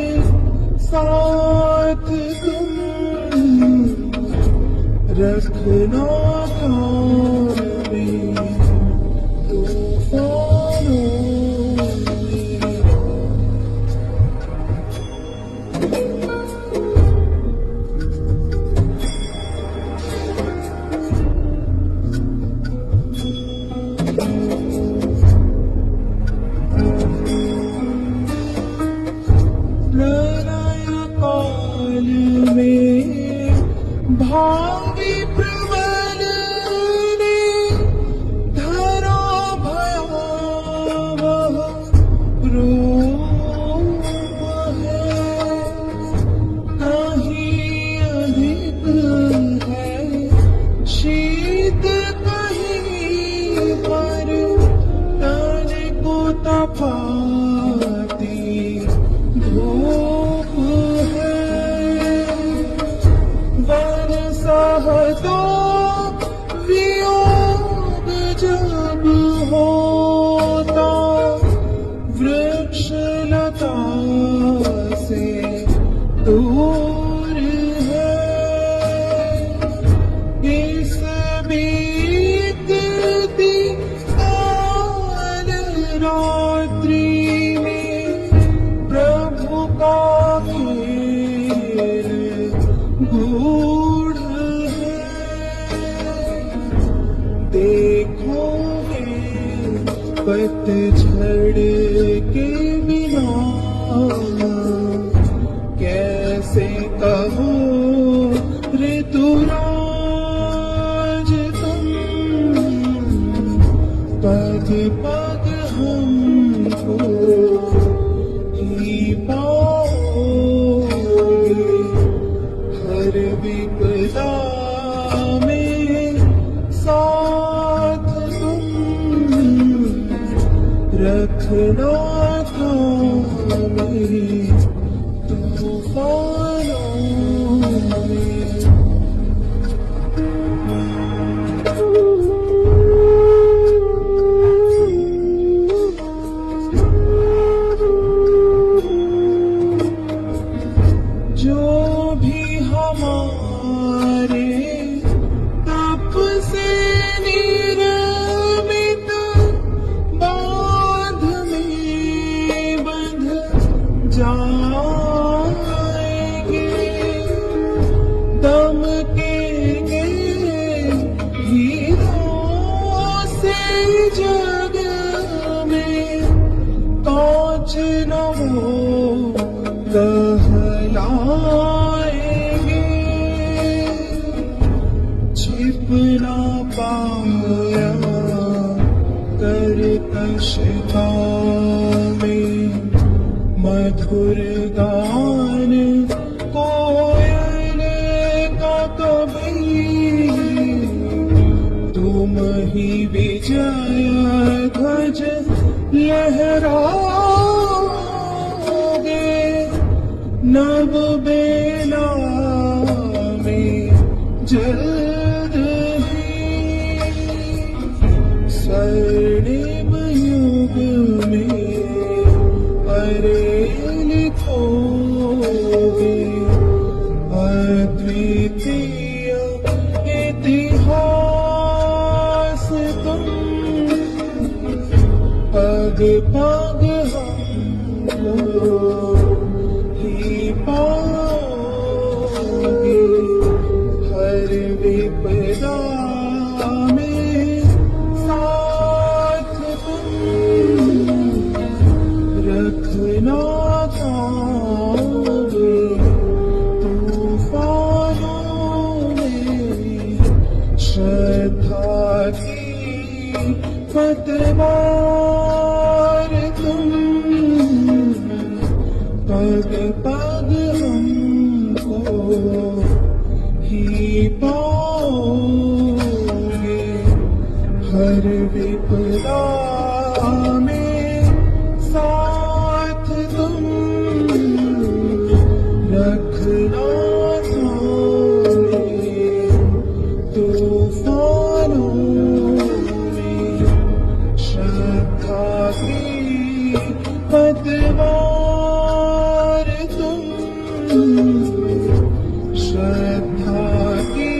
साथ तुम रखना थामे तूफानों में। प्रलय काल में भावी प्रबल ने धरा भयावह रूप है। कहीं अधिक है शीत, कहीं पर तन को तपाती धूप है। बरसाह तो वियोग जब होता, वृक्ष लता से दूर है। इस बीतती काल रात्रि में प्रभु का खेल गूढ़ है। देखोगे पतझड़ के बिना कैसे कहो ऋतुराज तुम। पग पग हमको ही पाओगे, हर विपदा में साथ तुम। रखना थामे तूफानों में। जो भी हमारे तप से निर्मित बांध में बंध जाएंगे, दम के हीरों से जग में कांच न हो कहलाएंगे। छिप ना पाया कर्कशता में मधुर गान कोयल का कभी। तुम ही विजय ध्वज लहराओगे, नव बेला में जल्द ही। स्वर्णिम युग में अरे लिखोगे अद्वितीय इतिहास तुम। पग पग हमको ही पाओगे, हर विपदा में साथ तुम। रखना थामे तूफानों में। श्रद्धा की पतवार तुम। पग पग हमको ही पाओगे, हर विपदा में साथ तुम। रखना थामे तूफानों में। श्रद्धा की पतवार तुम। श्रद्धा की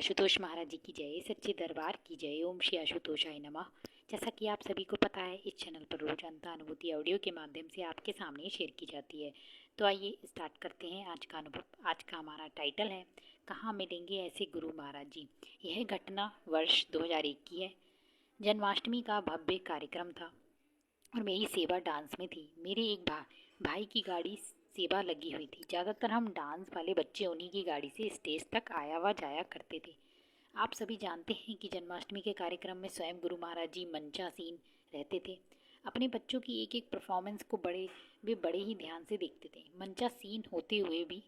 आशुतोष महाराज जी की जय, सच्चे दरबार की जय। ओम श्री आशुतोषाय नमः। जैसा कि आप सभी को पता है, इस चैनल पर रोज अंत अनुभूति ऑडियो के माध्यम से आपके सामने शेयर की जाती है। तो आइए स्टार्ट करते हैं आज का अनुभव। आज का हमारा टाइटल है, कहाँ मिलेंगे ऐसे गुरु महाराज जी। यह घटना वर्ष 2001 की है। जन्माष्टमी का भव्य कार्यक्रम था और मेरी सेवा डांस में थी। मेरे एक भाई की गाड़ी सेवा लगी हुई थी। ज़्यादातर हम डांस वाले बच्चे उन्हीं की गाड़ी से स्टेज तक आया व जाया करते थे। आप सभी जानते हैं कि जन्माष्टमी के कार्यक्रम में स्वयं गुरु महाराज जी मंचासीन रहते थे। अपने बच्चों की एक एक परफॉर्मेंस को वे बड़े ही ध्यान से देखते थे। मंचासीन होते हुए भी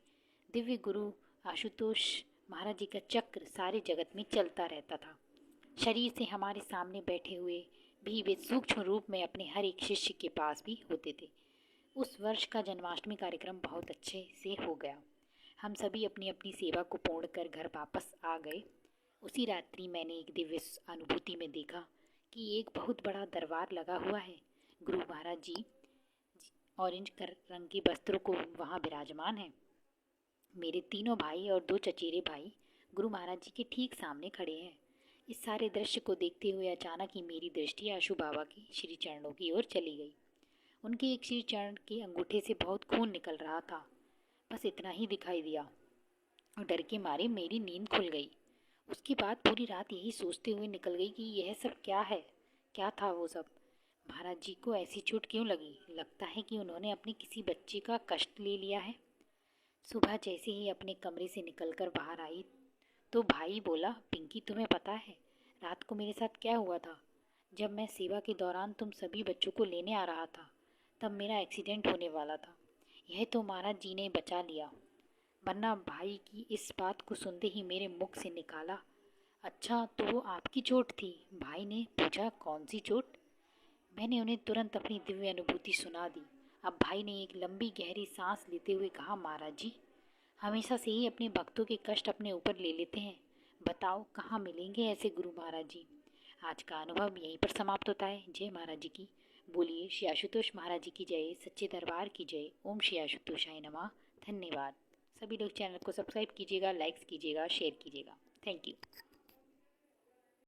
दिव्य गुरु आशुतोष महाराज जी का चक्र सारे जगत में चलता रहता था। शरीर से हमारे सामने बैठे हुए भी वे सूक्ष्म रूप में अपने हर एक शिष्य के पास भी होते थे। उस वर्ष का जन्माष्टमी कार्यक्रम बहुत अच्छे से हो गया। हम सभी अपनी अपनी सेवा को पूर्ण कर घर वापस आ गए। उसी रात्रि मैंने एक दिव्य अनुभूति में देखा कि एक बहुत बड़ा दरबार लगा हुआ है। गुरु महाराज जी ऑरेंज रंग के वस्त्रों को वहाँ विराजमान है। मेरे तीनों भाई और 2 चचेरे भाई गुरु महाराज जी के ठीक सामने खड़े हैं। इस सारे दृश्य को देखते हुए अचानक ही मेरी दृष्टि आशु बाबा की श्री चरणों की ओर चली गई। उनके एक श्री चरण के अंगूठे से बहुत खून निकल रहा था। बस इतना ही दिखाई दिया और डर के मारे मेरी नींद खुल गई। उसके बाद पूरी रात यही सोचते हुए निकल गई कि यह सब क्या है, क्या था वो सब। महाराज जी को ऐसी चोट क्यों लगी? लगता है कि उन्होंने अपने किसी बच्चे का कष्ट ले लिया है। सुबह जैसे ही अपने कमरे से निकलकर बाहर आई तो भाई बोला, पिंकी तुम्हें पता है रात को मेरे साथ क्या हुआ था? जब मैं सेवा के दौरान तुम सभी बच्चों को लेने आ रहा था तब मेरा एक्सीडेंट होने वाला था। यह तो महाराज जी ने बचा लिया, वरना भाई की इस बात को सुनते ही मेरे मुख से निकाला, अच्छा तो वो आपकी चोट थी? भाई ने पूछा, कौन सी चोट? मैंने उन्हें तुरंत अपनी दिव्य अनुभूति सुना दी। अब भाई ने एक लंबी गहरी सांस लेते हुए कहा, महाराज जी हमेशा से ही अपने भक्तों के कष्ट अपने ऊपर ले लेते हैं। बताओ कहाँ मिलेंगे ऐसे गुरु महाराज जी। आज का अनुभव यहीं पर समाप्त होता है। जय महाराज जी की। बोलिए श्री आशुतोष महाराज जी की जय, सच्चे दरबार की जय। ओम श्री आशुतोषाय नमः। धन्यवाद। सभी लोग चैनल को सब्सक्राइब कीजिएगा, लाइक्स कीजिएगा, शेयर कीजिएगा। Thank you.